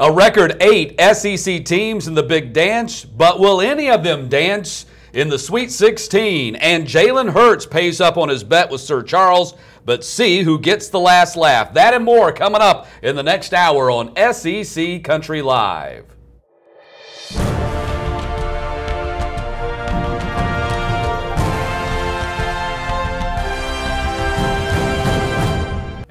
A record 8 SEC teams in the big dance, but will any of them dance in the Sweet 16? And Jalen Hurts pays up on his bet with Sir Charles, but see who gets the last laugh. That and more coming up in the next hour on SEC Country Live.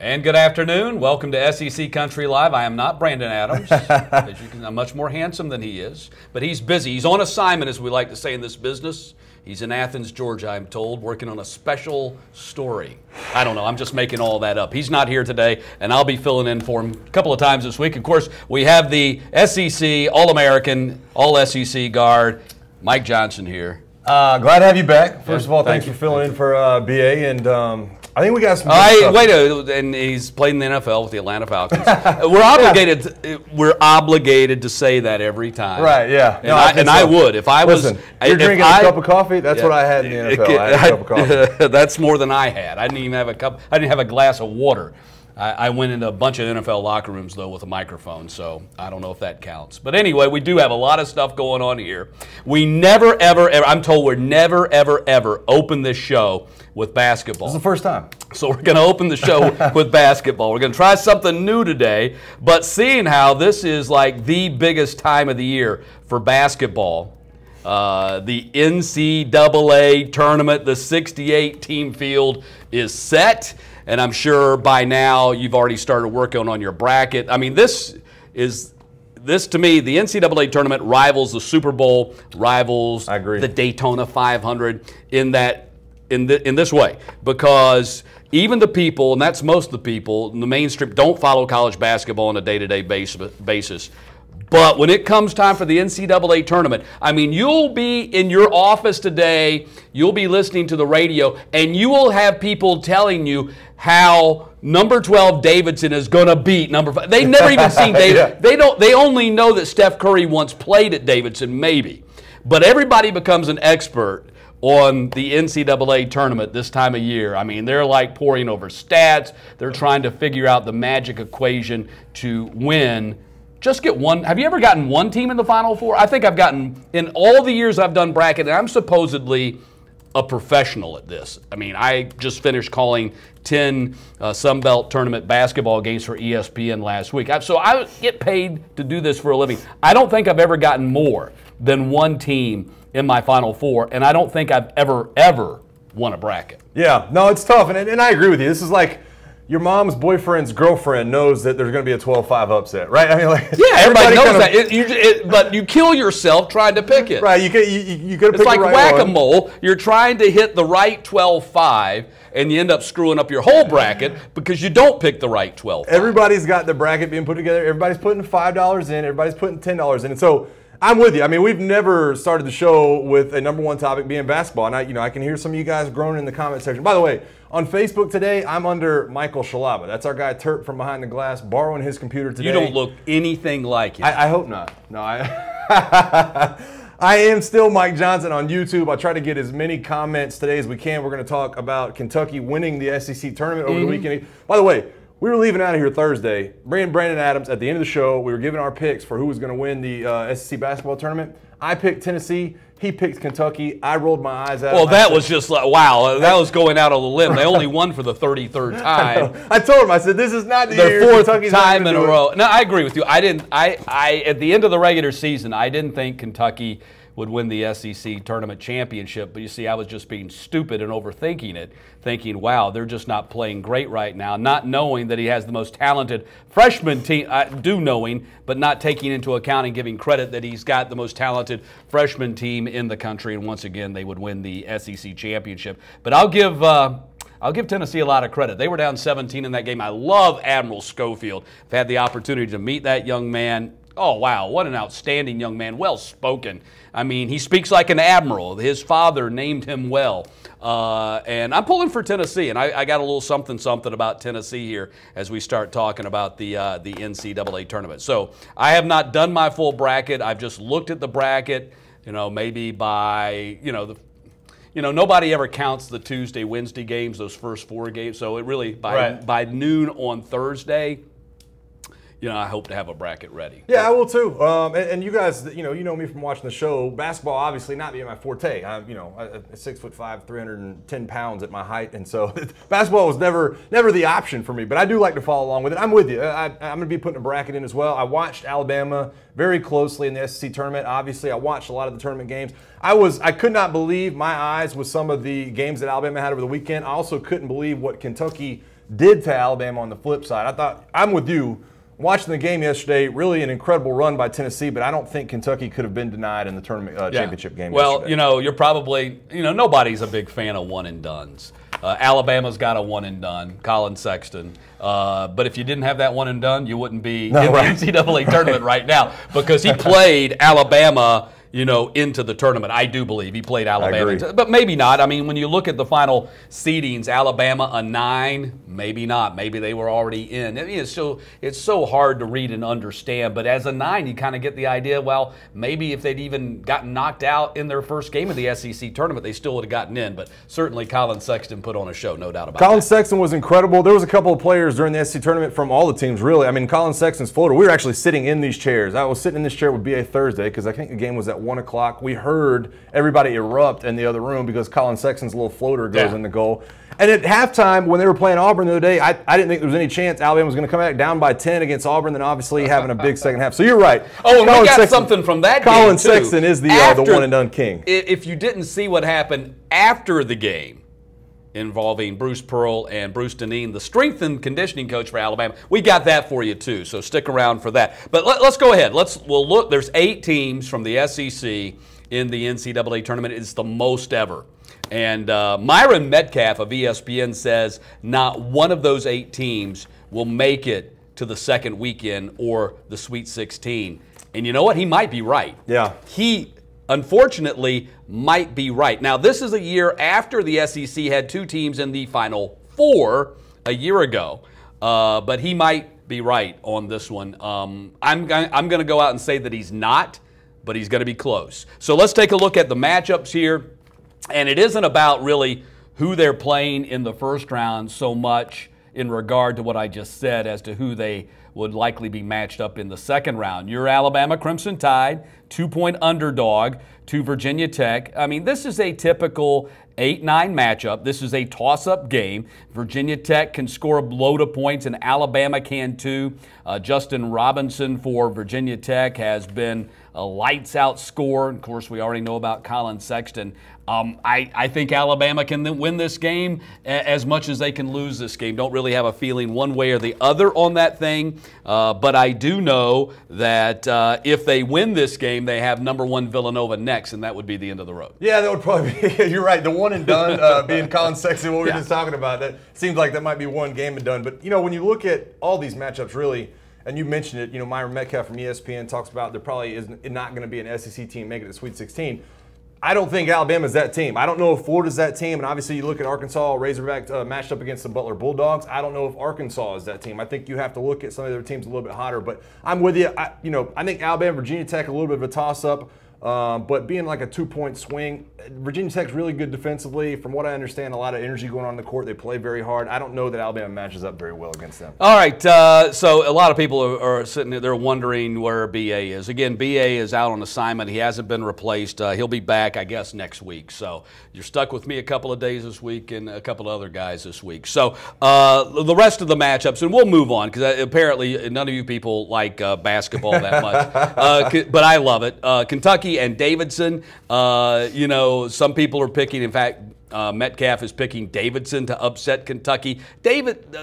And good afternoon. Welcome to SEC Country Live. I am not Brandon Adams. As you can, I'm much more handsome than he is. But he's busy. He's on assignment, as we like to say in this business. He's in Athens, Georgia, I'm told, working on a special story. I don't know. I'm just making all that up. He's not here today, and I'll be filling in for him a couple of times this week. Of course, we have the SEC All-American, All-SEC guard, Mike Johnson here. Glad to have you back. First of all, thanks for filling in for BA, and I think we got some good stuff. And he's played in the NFL with the Atlanta Falcons. We're obligated to say that every time. Right, yeah. And I would. If I was... Listen, you're drinking a cup of coffee? That's what I had in the NFL. I had a cup of coffee. That's more than I had. I didn't even have a cup. I didn't have a glass of water. I went into a bunch of NFL locker rooms, though, with a microphone, so I don't know if that counts. But anyway, we do have a lot of stuff going on here. We never, ever, I'm told we're never, ever, ever open this show with basketball. This is the first time. So we're going to open the show with basketball. We're going to try something new today, but seeing how this is like the biggest time of the year for basketball, the NCAA tournament, the 68-team field is set. And I'm sure by now you've already started working on your bracket. I mean, this to me, the NCAA tournament rivals the Super Bowl, rivals the Daytona 500 in this way. Because even the people, and that's most of the people in the mainstream, don't follow college basketball on a day-to-day basis. But when it comes time for the NCAA tournament, I mean, you'll be in your office today, you'll be listening to the radio, and you will have people telling you how number 12 Davidson is going to beat number 5. They've never even seen Davidson. Yeah. They only know that Steph Curry once played at Davidson, maybe. But everybody becomes an expert on the NCAA tournament this time of year. I mean, they're like poring over stats. They're trying to figure out the magic equation to win. Just get one. Have you ever gotten one team in the Final Four? I think I've gotten, in all the years I've done bracket, and I'm supposedly a professional at this. I mean, I just finished calling 10 Sun Belt tournament basketball games for ESPN last week. So I get paid to do this for a living. I don't think I've ever gotten more than one team in my Final Four, and I don't think I've ever won a bracket. Yeah, no, it's tough, and I agree with you. This is like your mom's boyfriend's girlfriend knows that there's going to be a 12-5 upset, right? I mean, like, yeah, everybody knows that. But you kill yourself trying to pick it. Right, you got to pick the right one. It's like whack-a-mole. You're trying to hit the right 12-5, and you end up screwing up your whole bracket because you don't pick the right 12-5. Everybody's got the bracket being put together. Everybody's putting $5 in. Everybody's putting $10 in. And so I'm with you. I mean, we've never started the show with a number one topic being basketball. And I can hear some of you guys groaning in the comment section. By the way, on Facebook today, I'm under Michael Shalaba. That's our guy Turp from behind the glass, borrowing his computer today. You don't look anything like him. I hope not. No, I am still Mike Johnson on YouTube. I try to get as many comments today as we can. We're going to talk about Kentucky winning the SEC tournament over the weekend. By the way, we were leaving out of here Thursday. Brandon Adams, at the end of the show, we were giving our picks for who was going to win the SEC basketball tournament. I picked Tennessee. He picked Kentucky. I rolled my eyes out. Well, that was just like, wow, that was going out on a limb. They only won for the 33rd time. I told him, I said, this is not the year. Their fourth time in a row. No, I agree with you. I at the end of the regular season, I didn't think Kentucky would win the SEC tournament championship. But you see, I was just being stupid and overthinking it, thinking, wow, they're just not playing great right now, not knowing that he has the most talented freshman team, knowing, but not taking into account and giving credit that he's got the most talented freshman team in the country. And once again, they would win the SEC championship. But I'll give Tennessee a lot of credit. They were down 17 in that game. I love Admiral Schofield. I've had the opportunity to meet that young man. Oh, wow, what an outstanding young man, well-spoken. I mean, he speaks like an admiral. His father named him well. And I'm pulling for Tennessee, and I got a little something about Tennessee here as we start talking about the NCAA tournament. So I have not done my full bracket. I've just looked at the bracket, maybe by, nobody ever counts the Tuesday, Wednesday games, those first 4 games. So it really, by noon on Thursday, I hope to have a bracket ready. Yeah, I will too. And you guys, you know me from watching the show. Basketball, obviously, not being my forte. I'm 6'5", 310 pounds at my height, and so basketball was never the option for me. But I do like to follow along with it. I'm with you. I'm going to be putting a bracket in as well. I watched Alabama very closely in the SEC tournament. Obviously, I watched a lot of the tournament games. I could not believe my eyes with some of the games that Alabama had over the weekend. I also couldn't believe what Kentucky did to Alabama on the flip side. I'm with you. Watching the game yesterday, really an incredible run by Tennessee, but I don't think Kentucky could have been denied in the tournament championship game yesterday. Well, you're probably, nobody's a big fan of one and dones. Alabama's got a one and done, Colin Sexton. But if you didn't have that one and done, you wouldn't be in the NCAA tournament right now, because he played Alabama into the tournament. I do believe he played Alabama, but maybe not. I mean, when you look at the final seedings, Alabama a 9, maybe not. Maybe they were already in. I mean, it's so hard to read and understand. But as a 9, you kind of get the idea. Well, maybe if they'd even gotten knocked out in their first game of the SEC tournament, they still would have gotten in. But certainly, Colin Sexton put on a show, no doubt about it. Colin Sexton was incredible. There was a couple of players during the SEC tournament from all the teams, really. I mean, Colin Sexton's floater. We were actually sitting in these chairs. I was sitting in this chair with BA Thursday because I think the game was at 1 o'clock. We heard everybody erupt in the other room because Colin Sexton's little floater goes in the goal. And at halftime, when they were playing Auburn the other day, I didn't think there was any chance Alabama was going to come back down by 10 against Auburn, then obviously having a big second half. So you're right. Oh, and we got something from that game, Colin Sexton is the one-and-done king. If you didn't see what happened after the game involving Bruce Pearl and Bruce Deneen, the strength and conditioning coach for Alabama, we got that for you too, so stick around for that. But let's go ahead. We'll look. There's 8 teams from the SEC in the NCAA tournament. It's the most ever. And Myron Metcalf of ESPN says not one of those 8 teams will make it to the second weekend or the Sweet 16. And you know what? He might be right. Yeah. He, unfortunately, might be right. Now, this is a year after the SEC had 2 teams in the Final Four a year ago. But he might be right on this one. I'm going to go out and say that he's not, but he's going to be close. So let's take a look at the matchups here. And it isn't about really who they're playing in the first round so much in regard to what I just said as to who they would likely be matched up in the second round. Your Alabama Crimson Tide, 2-point underdog to Virginia Tech. I mean, this is a typical 8-9 matchup. This is a toss-up game. Virginia Tech can score a load of points, and Alabama can too. Justin Robinson for Virginia Tech has been a lights-out scorer. Of course, we already know about Colin Sexton. I think Alabama can win this game as much as they can lose this game. Don't really have a feeling one way or the other on that thing. But I do know that if they win this game, they have #1 Villanova next, and that would be the end of the road. Yeah, that would probably be, you're right, the one and done being Colin Sexton, what we were just talking about. That seems like that might be one game and done. But, when you look at all these matchups, really, and you mentioned it, Myron Metcalf from ESPN talks about there probably is not going to be an SEC team making it to Sweet 16. I don't think Alabama's that team. I don't know if Florida's that team. And obviously you look at Arkansas, Razorback matched up against the Butler Bulldogs. I don't know if Arkansas is that team. I think you have to look at some of their teams a little bit hotter. But I'm with you. I think Alabama, Virginia Tech, a little bit of a toss-up. But being like a 2-point swing, Virginia Tech's really good defensively. From what I understand, a lot of energy going on in the court. They play very hard. I don't know that Alabama matches up very well against them. All right, so a lot of people are sitting there wondering where BA is. Again, BA is out on assignment. He hasn't been replaced. He'll be back, I guess, next week. So you're stuck with me a couple of days this week and a couple of other guys this week. So the rest of the matchups, and we'll move on because apparently none of you people like basketball that much. But I love it. Kentucky and Davidson, some people are picking, in fact, Metcalf is picking Davidson to upset Kentucky.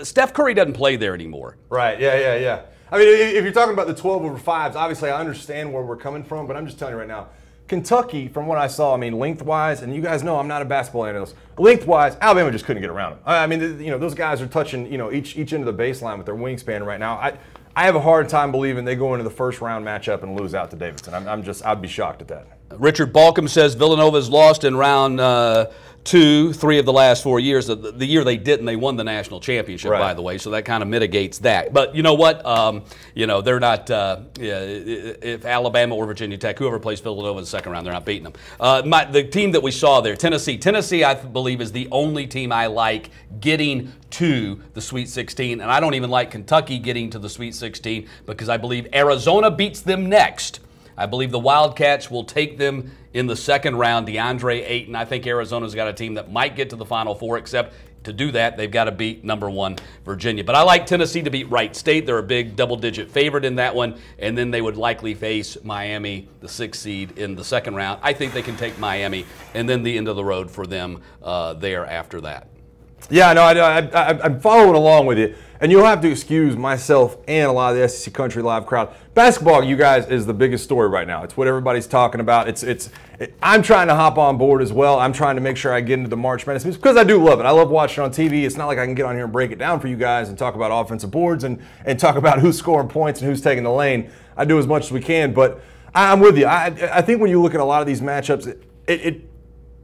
Steph Curry doesn't play there anymore. Right, yeah. I mean, if you're talking about the 12/5s, obviously I understand where we're coming from, but I'm just telling you right now, Kentucky, from what I saw, I mean, lengthwise, and you guys know I'm not a basketball analyst, lengthwise, Alabama just couldn't get around them. I mean, those guys are touching, each end of the baseline with their wingspan right now. I have a hard time believing they go into the first round matchup and lose out to Davidson. I'd be shocked at that. Richard Balcom says Villanova's lost in round 2, 3 of the last 4 years. The year they didn't, they won the national championship, by the way, so that kind of mitigates that. But you know what? They're not, if Alabama or Virginia Tech, whoever plays Villanova in the second round, they're not beating them. The team that we saw there, Tennessee, I believe, is the only team I like getting to the Sweet 16, and I don't even like Kentucky getting to the Sweet 16 because I believe Arizona beats them next. I believe the Wildcats will take them in the second round. DeAndre Ayton, I think Arizona's got a team that might get to the Final Four, except to do that, they've got to beat number 1 Virginia. But I like Tennessee to beat Wright State. They're a big double-digit favorite in that one, and then they would likely face Miami, the 6th seed, in the second round. I think they can take Miami, and then the end of the road for them there after that. Yeah, no, I'm following along with you. And you'll have to excuse myself and a lot of the SEC Country Live crowd. Basketball, you guys, is the biggest story right now. It's what everybody's talking about. I'm trying to hop on board as well. I'm trying to make sure I get into the March Madness because I do love it. I love watching it on TV. It's not like I can get on here and break it down for you guys and talk about offensive boards and talk about who's scoring points and who's taking the lane. I do as much as we can, but I'm with you. I think when you look at a lot of these matchups,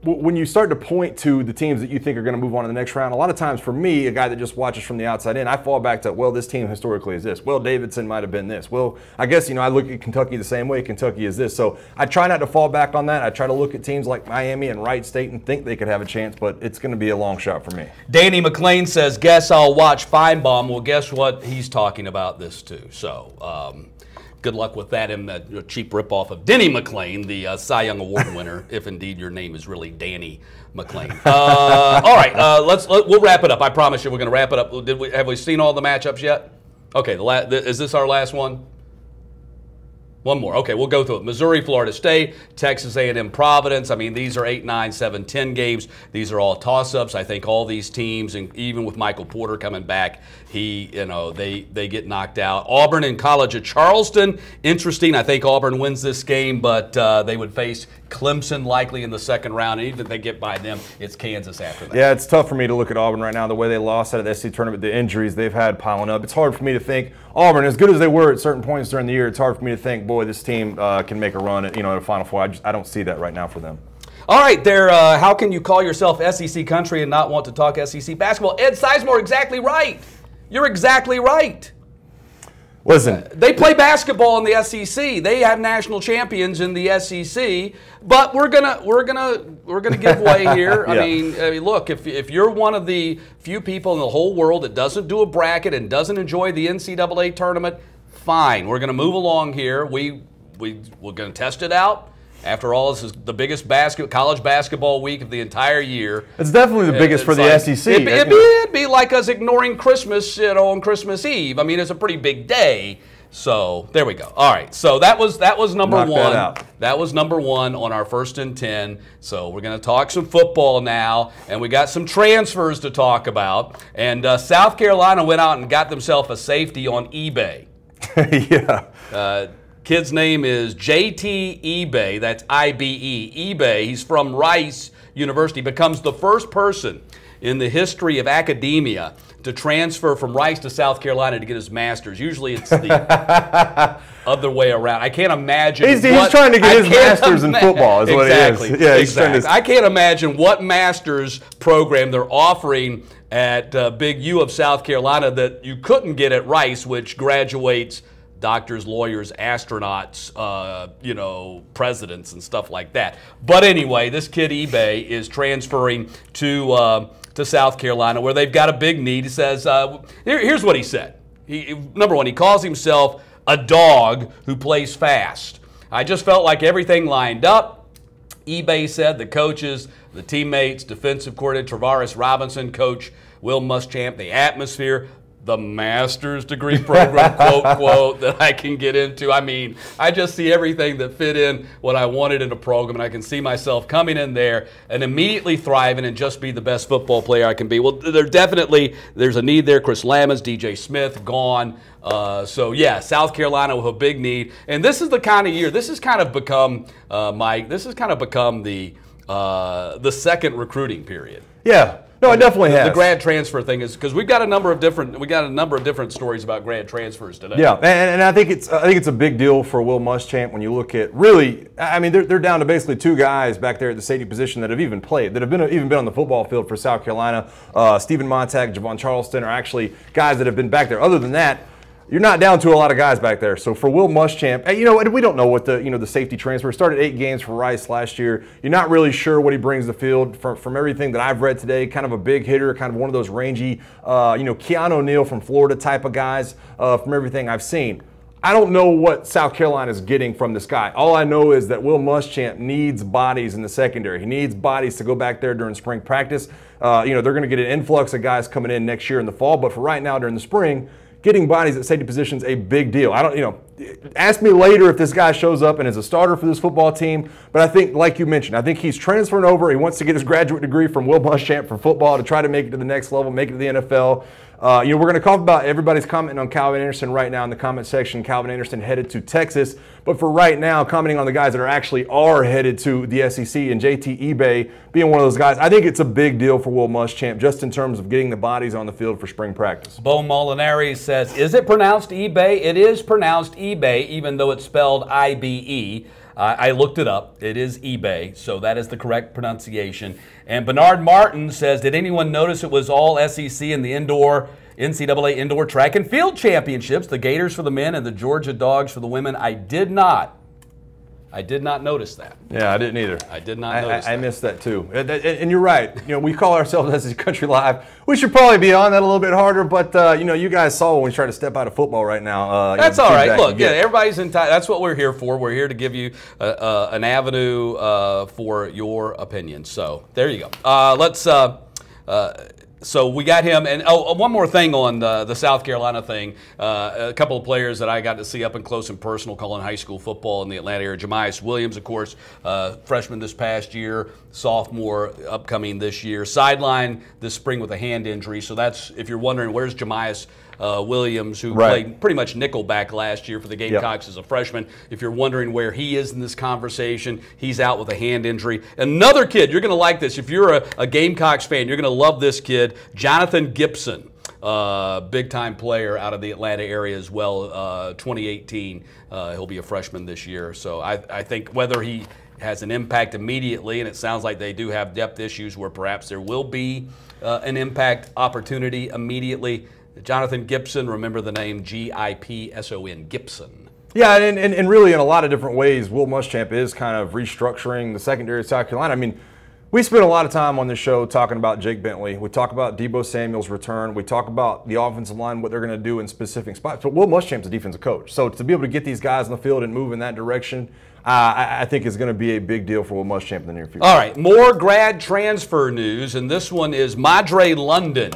when you start to point to the teams that you think are going to move on to the next round, a lot of times for me, a guy that just watches from the outside in, I fall back to, well, this team historically is this. Well, Davidson might have been this. Well, I guess, I look at Kentucky the same way. Kentucky is this. So I try not to fall back on that. I try to look at teams like Miami and Wright State and think they could have a chance, but it's going to be a long shot for me. Danny McLean says, guess I'll watch Feinbaum. Well, guess what? He's talking about this too. So, good luck with that in the cheap ripoff of Denny McLean, the Cy Young Award winner, if indeed your name is really Danny McLean. All right, we'll wrap it up. I promise you, we're going to wrap it up. Have we seen all the matchups yet? Okay, is this our last one? One more. Okay, we'll go through it. Missouri, Florida State, Texas A&M, Providence. I mean, these are 8, 9, 7, 10 games. These are all toss-ups. I think all these teams, and even with Michael Porter coming back, they get knocked out. Auburn and College of Charleston. Interesting. I think Auburn wins this game, but they would face Clemson likely in the second round. And even if they get by them, it's Kansas after that. Yeah, it's tough for me to look at Auburn right now. The way they lost out of the SEC tournament, the injuries they've had piling up. It's hard for me to think Auburn, as good as they were at certain points during the year, it's hard for me to think, boy, this team can make a run at a Final Four. I don't see that right now for them. All right, how can you call yourself SEC country and not want to talk SEC basketball? Ed Sizemore, exactly right. You're exactly right. Listen, they play basketball in the SEC. They have national champions in the SEC, but we're gonna give way here. Yeah. I mean, look, if you're one of the few people in the whole world that doesn't do a bracket and doesn't enjoy the NCAA tournament, fine. We're gonna move along here. We're gonna test it out. After all, this is the biggest college basketball week of the entire year. It's definitely the biggest for the SEC. It'd be like us ignoring Christmas, on Christmas Eve. I mean, it's a pretty big day. So there we go. All right. So that was number one. That was number 1 on our 1st and 10. So we're going to talk some football now, and we got some transfers to talk about. And South Carolina went out and got themselves a safety on eBay. Yeah. Kid's name is J.T. eBay. That's I-B-E. eBay. He's from Rice University. Becomes the first person in the history of academia to transfer from Rice to South Carolina to get his master's. Usually it's the other way around. I can't imagine. He's trying to get his master's in football, is what it is. Yeah, exactly. I can't imagine what master's program they're offering at Big U of South Carolina that you couldn't get at Rice, which graduates doctors, lawyers, astronauts, presidents and stuff like that. But anyway, this kid eBay is transferring to South Carolina where they've got a big need. He says, here's what he said. Number 1, he calls himself a dog who plays fast. I just felt like everything lined up. eBay said the coaches, the teammates, defensive coordinator Travaris Robinson, coach Will Muschamp, the atmosphere, the master's degree program, quote, that I can get into. I mean, I just see everything that fit in what I wanted in a program, and I can see myself coming in there and immediately thriving and just be the best football player I can be. Well, there's a need there. Chris Lammons, DJ Smith, gone. So, yeah, South Carolina with a big need. And this is the kind of year, this has kind of become, Mike, this has kind of become the second recruiting period. Yeah. No, it definitely has. The grad transfer thing is because we've got a number of different stories about grad transfers today. Yeah, and I think it's a big deal for Will Muschamp when you look at really. I mean, they're down to basically two guys back there at the safety position that have even played, that have even been on the football field for South Carolina. Stephen Montag, Javon Charleston are actually guys that have been back there. Other than that, you're not down to a lot of guys back there. So for Will Muschamp, we don't know what the safety transfer started 8 games for Rice last year. You're not really sure what he brings to the field. From everything that I've read today, kind of a big hitter, kind of one of those rangy, Keanu O'Neal from Florida type of guys. From everything I've seen, I don't know what South Carolina is getting from this guy. All I know is that Will Muschamp needs bodies in the secondary. He needs bodies to go back there during spring practice. They're going to get an influx of guys coming in next year in the fall, but for right now during the spring, getting bodies at safety position is a big deal. Ask me later if this guy shows up and is a starter for this football team. But I think, like you mentioned, I think he's transferring over. He wants to get his graduate degree from Will Muschamp for football to try to make it to the next level, make it to the NFL. We're going to talk about everybody's commenting on Calvin Anderson right now in the comment section. Calvin Anderson headed to Texas. But for right now, commenting on the guys that are headed to the SEC, and JT eBay being one of those guys, I think it's a big deal for Will Muschamp just in terms of getting the bodies on the field for spring practice. Bo Molinari says, is it pronounced eBay? It is pronounced eBay, even though it's spelled I-B-E. I looked it up. It is eBay, so that is the correct pronunciation. And Bernard Martin says, did anyone notice it was all SEC in the NCAA indoor track and field championships, the Gators for the men and the Georgia Dogs for the women? I did not notice that. Yeah, I didn't either. I did not notice that. I missed that too. And you're right. We call ourselves SEC Country Live. We should probably be on that a little bit harder, but you guys saw when we try to step out of football right now. That's all right. Look, everybody's entitled. That's what we're here for. We're here to give you an avenue for your opinion. So there you go. So we got him, and one more thing on the South Carolina thing. A couple of players that I got to see up and close and personal calling high school football in the Atlanta area. Jamias Williams, of course, freshman this past year, sophomore upcoming this year. Sidelined this spring with a hand injury. So that's, if you're wondering, where's Jamias Williams, who played pretty much nickelback last year for the Gamecocks as a freshman. If you're wondering where he is in this conversation, he's out with a hand injury. Another kid, you're going to like this. If you're a Gamecocks fan, you're going to love this kid, Jonathan Gibson, big-time player out of the Atlanta area as well, 2018. He'll be a freshman this year. So I think whether he has an impact immediately, and it sounds like they do have depth issues where perhaps there will be an impact opportunity immediately. Jonathan Gibson, remember the name Gipson, Gibson. Yeah, and really in a lot of different ways, Will Muschamp is kind of restructuring the secondary of South Carolina. I mean, we spent a lot of time on this show talking about Jake Bentley. We talk about Deebo Samuel's return. We talk about the offensive line, what they're going to do in specific spots. But Will Muschamp's a defensive coach. So to be able to get these guys on the field and move in that direction, I think is going to be a big deal for Will Muschamp in the near future. All right, more grad transfer news, and this one is Madre London.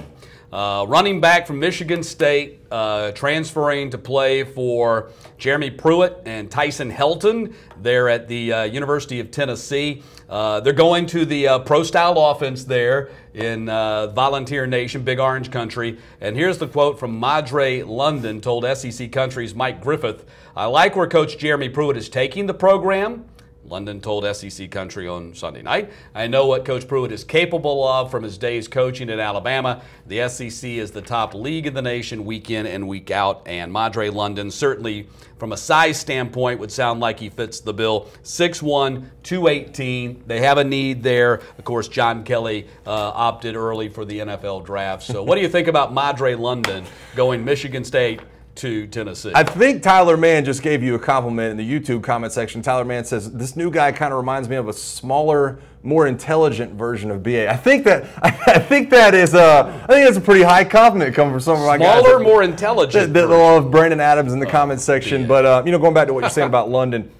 Running back from Michigan State, transferring to play for Jeremy Pruitt and Tyson Helton there at the University of Tennessee. They're going to the pro-style offense there in Volunteer Nation, Big Orange Country. And here's the quote from Madre London, told SEC Country's Mike Griffith, "I like where Coach Jeremy Pruitt is taking the program." London told SEC Country on Sunday night, "I know what Coach Pruitt is capable of from his days coaching at Alabama. The SEC is the top league in the nation week in and week out." And Madre London, certainly from a size standpoint, would sound like he fits the bill. 6'1", 218. They have a need there. Of course, John Kelly opted early for the NFL draft. So what do you think about Madre London going Michigan State to Tennessee? I think Tyler Mann just gave you a compliment in the YouTube comment section. Tyler Mann says, this new guy kind of reminds me of a smaller, more intelligent version of BA. I think that's a pretty high compliment coming from some of my guys. Smaller, more intelligent. That love Brandon Adams in the comment section. BA. But going back to what you're saying about London,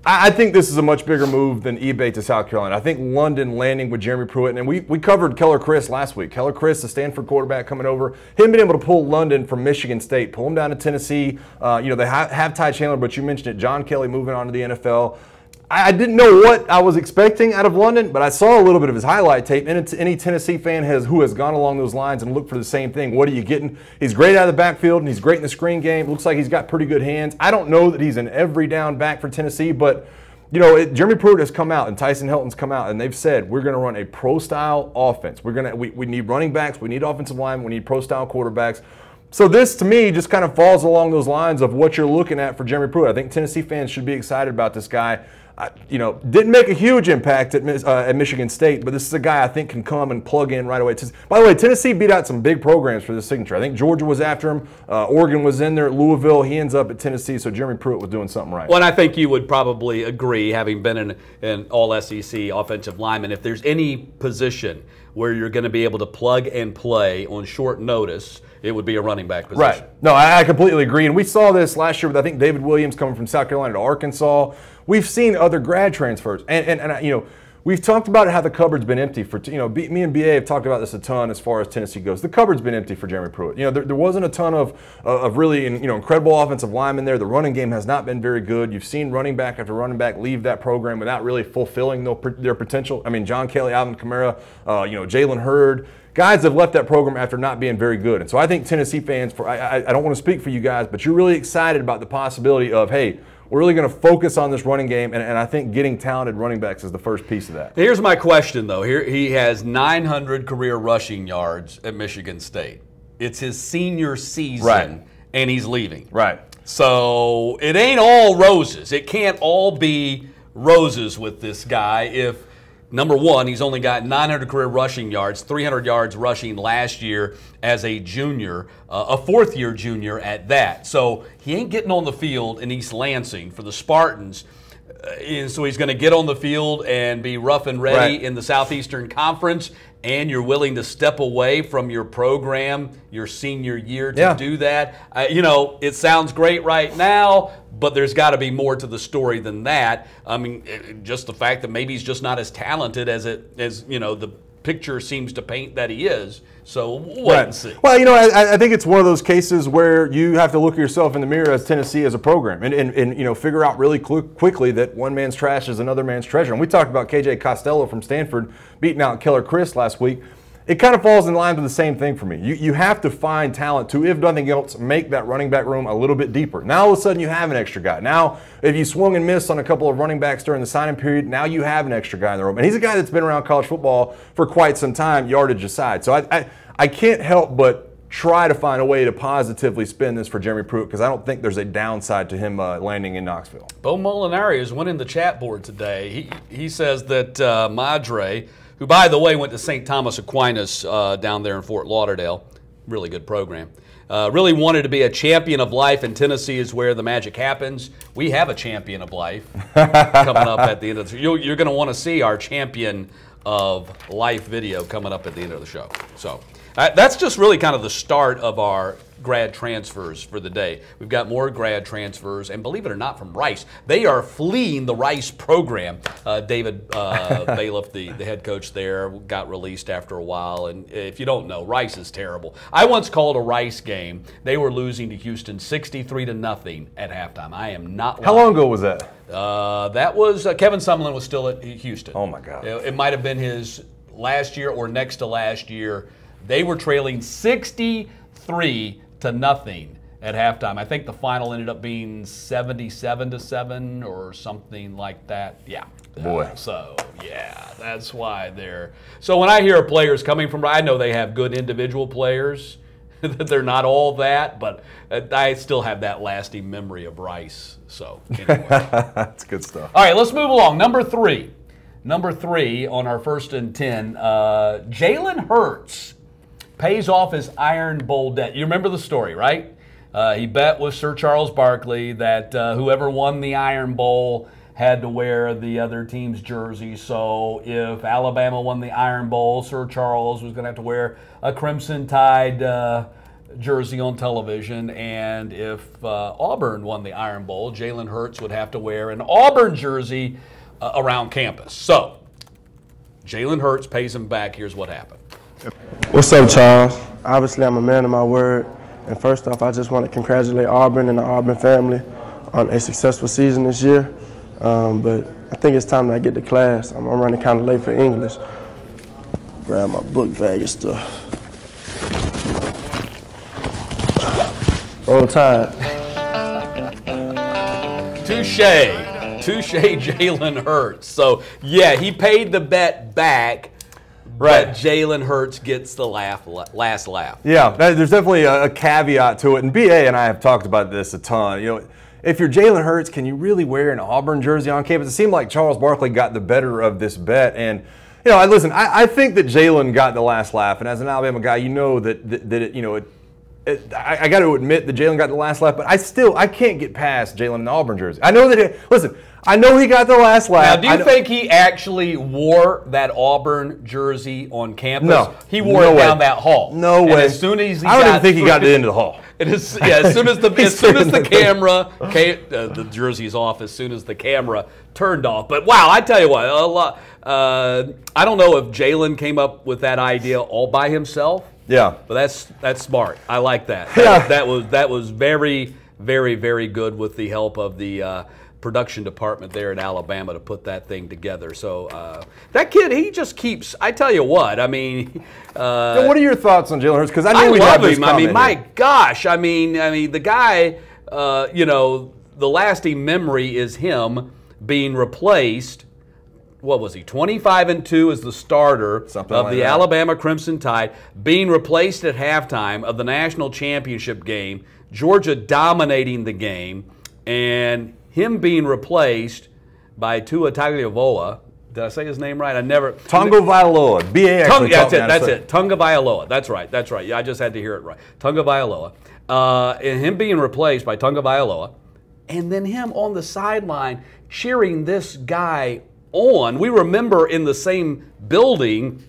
I think this is a much bigger move than eBay to South Carolina. I think London landing with Jeremy Pruitt, and we covered Keller Chris last week. Keller Chris, the Stanford quarterback coming over, him being able to pull London from Michigan State, pull him down to Tennessee. They have Ty Chandler, but you mentioned it, John Kelly moving on to the NFL. I didn't know what I was expecting out of London, but I saw a little bit of his highlight tape. And any Tennessee fan who has gone along those lines and looked for the same thing. What are you getting? He's great out of the backfield, and he's great in the screen game. Looks like he's got pretty good hands. I don't know that he's an every down back for Tennessee, but you know, Jeremy Pruitt has come out and Tyson Helton's come out and they've said we're going to run a pro-style offense. We need running backs, we need offensive linemen, we need pro-style quarterbacks. So this, to me, just kind of falls along those lines of what you're looking at for Jeremy Pruitt. I think Tennessee fans should be excited about this guy. You know, didn't make a huge impact at Michigan State, but this is a guy I think can come and plug in right away. By the way, Tennessee beat out some big programs for this signature. I think Georgia was after him. Oregon was in there. Louisville, he ends up at Tennessee, so Jeremy Pruitt was doing something right. Well, and I think you would probably agree, having been an all-SEC offensive lineman, if there's any position where you're going to be able to plug and play on short notice, it would be a running back position. Right. No, I completely agree. And we saw this last year with, I think, David Williams coming from South Carolina to Arkansas. We've seen other grad transfers. And you know, we've talked about how the cupboard's been empty for, you know, me and BA have talked about this a ton as far as Tennessee goes. The cupboard's been empty for Jeremy Pruitt. You know, there wasn't a ton of really, you know, incredible offensive linemen there. The running game has not been very good. You've seen running back after running back leave that program without really fulfilling their potential. I mean, John Kelly, Alvin Kamara, you know, Jalen Hurts. Guys have left that program after not being very good. And so I think Tennessee fans, I don't want to speak for you guys, but you're really excited about the possibility of, hey, we're really going to focus on this running game, and I think getting talented running backs is the first piece of that. Here's my question, though. Here he has 900 career rushing yards at Michigan State. It's his senior season, right, and he's leaving. Right. So it ain't all roses. It can't all be roses with this guy if, number one, he's only got 900 career rushing yards, 300 yards rushing last year as a junior, a fourth-year junior at that. So he ain't getting on the field in East Lansing for the Spartans. And so he's going to get on the field and be rough and ready in the Southeastern Conference, and you're willing to step away from your program your senior year to do that. You know, it sounds great right now, but there's got to be more to the story than that. I mean, just the fact that maybe he's just not as talented as you know, the picture seems to paint that he is. So we'll wait and see. Well, you know, I think it's one of those cases where you have to look at yourself in the mirror as Tennessee as a program and you know, figure out really quickly that one man's trash is another man's treasure. And we talked about KJ Costello from Stanford beating out Keller Chris last week. It kind of falls in line with the same thing for me. You have to find talent to, if nothing else, make that running back room a little bit deeper. Now all of a sudden you have an extra guy. Now if you swung and missed on a couple of running backs during the signing period, now you have an extra guy in the room. And he's a guy that's been around college football for quite some time, yardage aside. So I can't help but try to find a way to positively spin this for Jeremy Pruitt because I don't think there's a downside to him landing in Knoxville. Bo Molinari is winning the chat board today. He says that Madre, who, by the way, went to St. Thomas Aquinas down there in Fort Lauderdale, really good program, really wanted to be a champion of life, and Tennessee is where the magic happens. We have a champion of life coming up at the end of the show. You're going to want to see our champion of life video coming up at the end of the show. So that's just really kind of the start of our grad transfers for the day. We've got more grad transfers, and believe it or not, from Rice. They are fleeing the Rice program. David Bailiff, the head coach there, got released after a while, and if you don't know, Rice is terrible. I once called a Rice game. They were losing to Houston 63-0 at halftime. I am not lying. How long ago was that? That was Kevin Sumlin was still at Houston. Oh my God. It might have been his last year or next to last year. They were trailing 63-0 at halftime. I think the final ended up being 77-7 or something like that. Yeah. Boy. So, yeah, that's why they're. So when I hear players coming from, I know they have good individual players, that they're not all that, but I still have that lasting memory of Rice. So, anyway. That's good stuff. All right, let's move along. Number three on our 1st and 10, Jalen Hurts pays off his Iron Bowl debt. You remember the story, right? He bet with Sir Charles Barkley that whoever won the Iron Bowl had to wear the other team's jersey. So if Alabama won the Iron Bowl, Sir Charles was going to have to wear a Crimson Tide jersey on television. And if Auburn won the Iron Bowl, Jalen Hurts would have to wear an Auburn jersey around campus. So Jalen Hurts pays him back. Here's what happened. What's up, Charles? Obviously, I'm a man of my word. And first off, I just want to congratulate Auburn and the Auburn family on a successful season this year. But I think it's time that I get to class. I'm running kind of late for English. Grab my book bag and stuff. Roll Tide. Touche. touche Jalen Hurts. So, yeah, he paid the bet back. Right. But Jalen Hurts gets the last laugh. Yeah, there's definitely a caveat to it. And BA and I have talked about this a ton. You know, if you're Jalen Hurts, can you really wear an Auburn jersey on campus? It seemed like Charles Barkley got the better of this bet. And, you know, I think that Jalen got the last laugh. And as an Alabama guy, you know I got to admit that Jalen got the last laugh, but I can't get past Jalen in the Auburn jersey. I know that. I know he got the last laugh. Now, do you think he actually wore that Auburn jersey on campus? No, he wore it down that hall. No way. As soon as I don't even think he got to the end of the hall. As soon as the camera the jersey's off, as soon as the camera turned off. But wow, I tell you what, I don't know if Jalen came up with that idea all by himself. Yeah, but that's smart. I like that. Yeah. That was very, very, very good with the help of the production department there in Alabama to put that thing together. So that kid, he just keeps. I tell you what. I mean, what are your thoughts on Jalen Hurts? Because I love him. I mean, my gosh. I mean, the guy. The lasting memory is him being replaced. What was he? 25-2 as the starter of the Alabama Crimson Tide, being replaced at halftime of the national championship game. Georgia dominating the game, and him being replaced by Tua Tagovailoa. Did I say his name right? Tagovailoa. B.A. That's it. Tagovailoa. That's right. Yeah, I just had to hear it right. Tagovailoa. And him being replaced by Tagovailoa, and then him on the sideline cheering this guy on. We remember in the same building,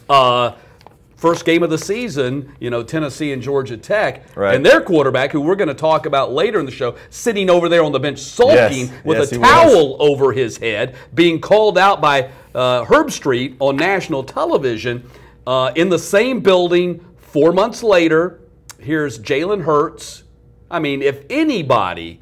first game of the season, Tennessee and Georgia Tech, right. And their quarterback, who we're going to talk about later in the show, sitting over there on the bench sulking with a towel over his head, being called out by Herb Street on national television. In the same building, 4 months later, here's Jalen Hurts. I mean, if anybody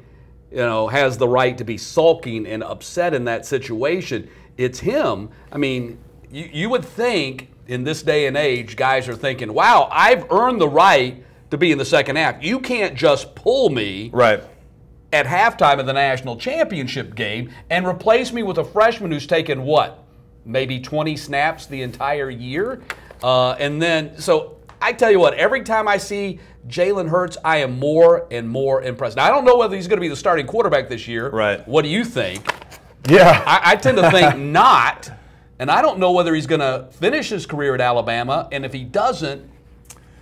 has the right to be sulking and upset in that situation, it's him. I mean, you would think in this day and age, guys are thinking, wow, I've earned the right to be in the second half. You can't just pull me at halftime of the national championship game and replace me with a freshman who's taken, maybe 20 snaps the entire year? So I tell you what, every time I see Jalen Hurts, I am more and more impressed. Now, I don't know whether he's going to be the starting quarterback this year. Right. What do you think? Yeah. I tend to think not, and I don't know whether he's going to finish his career at Alabama, and if he doesn't,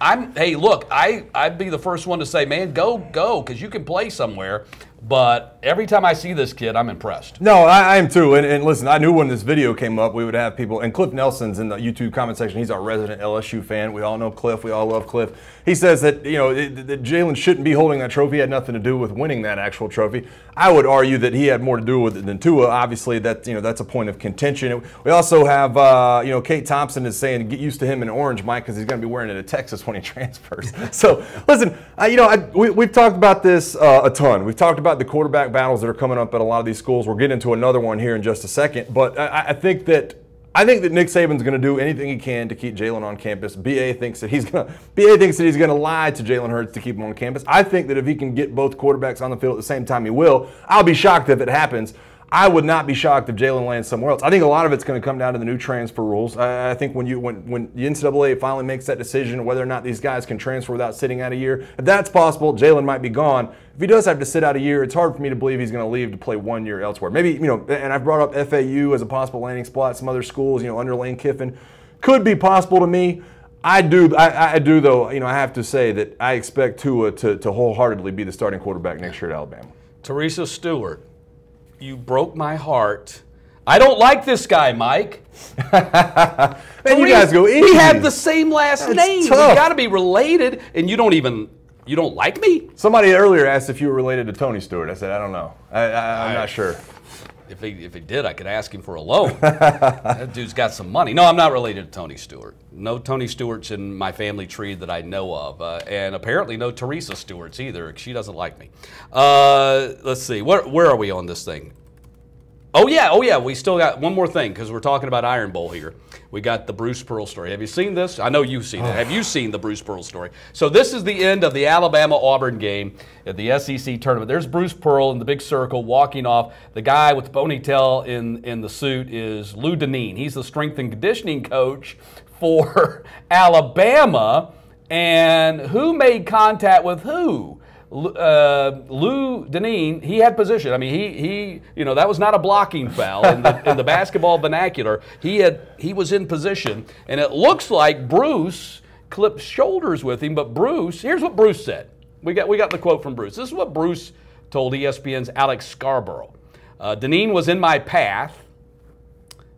I'd be the first one to say, man, go, because you can play somewhere. But every time I see this kid, I'm impressed. No, I am too. And listen, I knew when this video came up, we would have people, and Cliff Nelson's in the YouTube comment section. He's our resident LSU fan. We all know Cliff. We all love Cliff. He says that that Jalen shouldn't be holding that trophy. It had nothing to do with winning that actual trophy. I would argue that he had more to do with it than Tua. Obviously, that's a point of contention. We also have Kate Thompson is saying get used to him in orange, Mike, because he's going to be wearing it at Texas when he transfers. So listen, we've talked about this a ton. We've talked about the quarterback battles that are coming up at a lot of these schools. We'll get into another one here in just a second, but I think that Nick Saban's going to do anything he can to keep Jalen on campus. BA thinks that he's going to lie to Jalen Hurts to keep him on campus. I think that if he can get both quarterbacks on the field at the same time, he will. I'll be shocked if it happens. I would not be shocked if Jalen lands somewhere else. I think a lot of it's going to come down to the new transfer rules. I think when the NCAA finally makes that decision whether or not these guys can transfer without sitting out a year, if that's possible, Jalen might be gone. If he does have to sit out a year, it's hard for me to believe he's going to leave to play 1 year elsewhere. Maybe, and I've brought up FAU as a possible landing spot. Some other schools, under Lane Kiffin, could be possible to me. I do though. I have to say that I expect Tua to wholeheartly be the starting quarterback next year at Alabama. Teresa Stewart. You broke my heart. I don't like this guy, Mike. Man, you guys go easy. We have the same last name. Tough. We got to be related, and you don't like me? Somebody earlier asked if you were related to Tony Stewart. I said, I don't know. I'm not sure. If he did, I could ask him for a loan. That dude's got some money. No, I'm not related to Tony Stewart. No Tony Stewart's in my family tree that I know of. And apparently no Teresa Stewart's either. She doesn't like me. Let's see. Where are we on this thing? Oh yeah. We still got one more thing because we're talking about Iron Bowl here. We got the Bruce Pearl story. Have you seen this? I know you've seen it. Have you seen the Bruce Pearl story? So this is the end of the Alabama-Auburn game at the SEC tournament. There's Bruce Pearl in the big circle walking off. The guy with the ponytail in the suit is Lou Dineen. He's the strength and conditioning coach for Alabama. And who made contact with who? Lou Dineen, he had position. I mean, he that was not a blocking foul in the basketball vernacular. He was in position, and it looks like Bruce clipped shoulders with him. But Bruce, here's what Bruce said. We got the quote from Bruce. This is what Bruce told ESPN's Alex Scarborough. Dineen was in my path.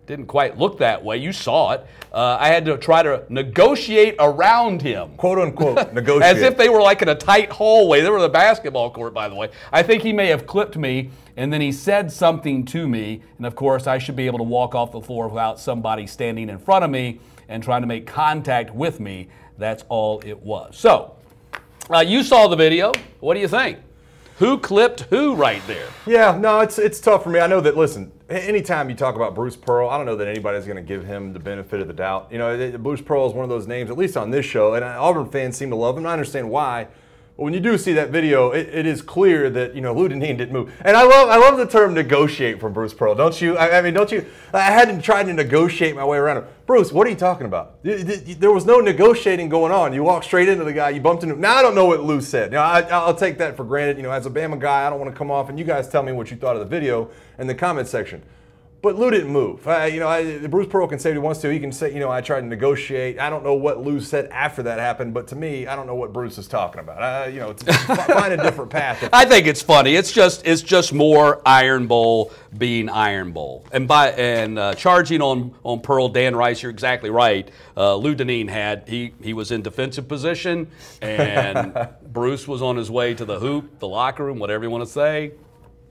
Didn't quite look that way. You saw it. I had to try to negotiate around him. Quote unquote, negotiate. As if they were like in a tight hallway. They were in the basketball court, by the way. I think he may have clipped me, and then he said something to me. And of course, I should be able to walk off the floor without somebody standing in front of me and trying to make contact with me. That's all it was. So, you saw the video. What do you think? Who clipped who right there? Yeah, no, it's tough for me. I know that, listen, anytime you talk about Bruce Pearl, I don't know that anybody's going to give him the benefit of the doubt. You know, Bruce Pearl is one of those names, at least on this show, and Auburn fans seem to love him. I understand why. But when you do see that video, it is clear that, Lou Dineen didn't move. And I love the term negotiate from Bruce Pearl, don't you? I mean, don't you? I hadn't tried to negotiate my way around him. Bruce, what are you talking about? There was no negotiating going on. You walked straight into the guy, you bumped into him. Now, I don't know what Lou said. I'll take that for granted. As a Bama guy, I don't want to come off, and you guys tell me what you thought of the video in the comment section. But Lou didn't move. Bruce Pearl can say what he wants to. He can say, I tried to negotiate. I don't know what Lou said after that happened, but to me, I don't know what Bruce is talking about. Find a different path. I think it's funny. It's just more Iron Bowl being Iron Bowl. And charging on Pearl, Dan Rice, you're exactly right. Lou Dineen he was in defensive position, and Bruce was on his way to the hoop, the locker room, whatever you want to say.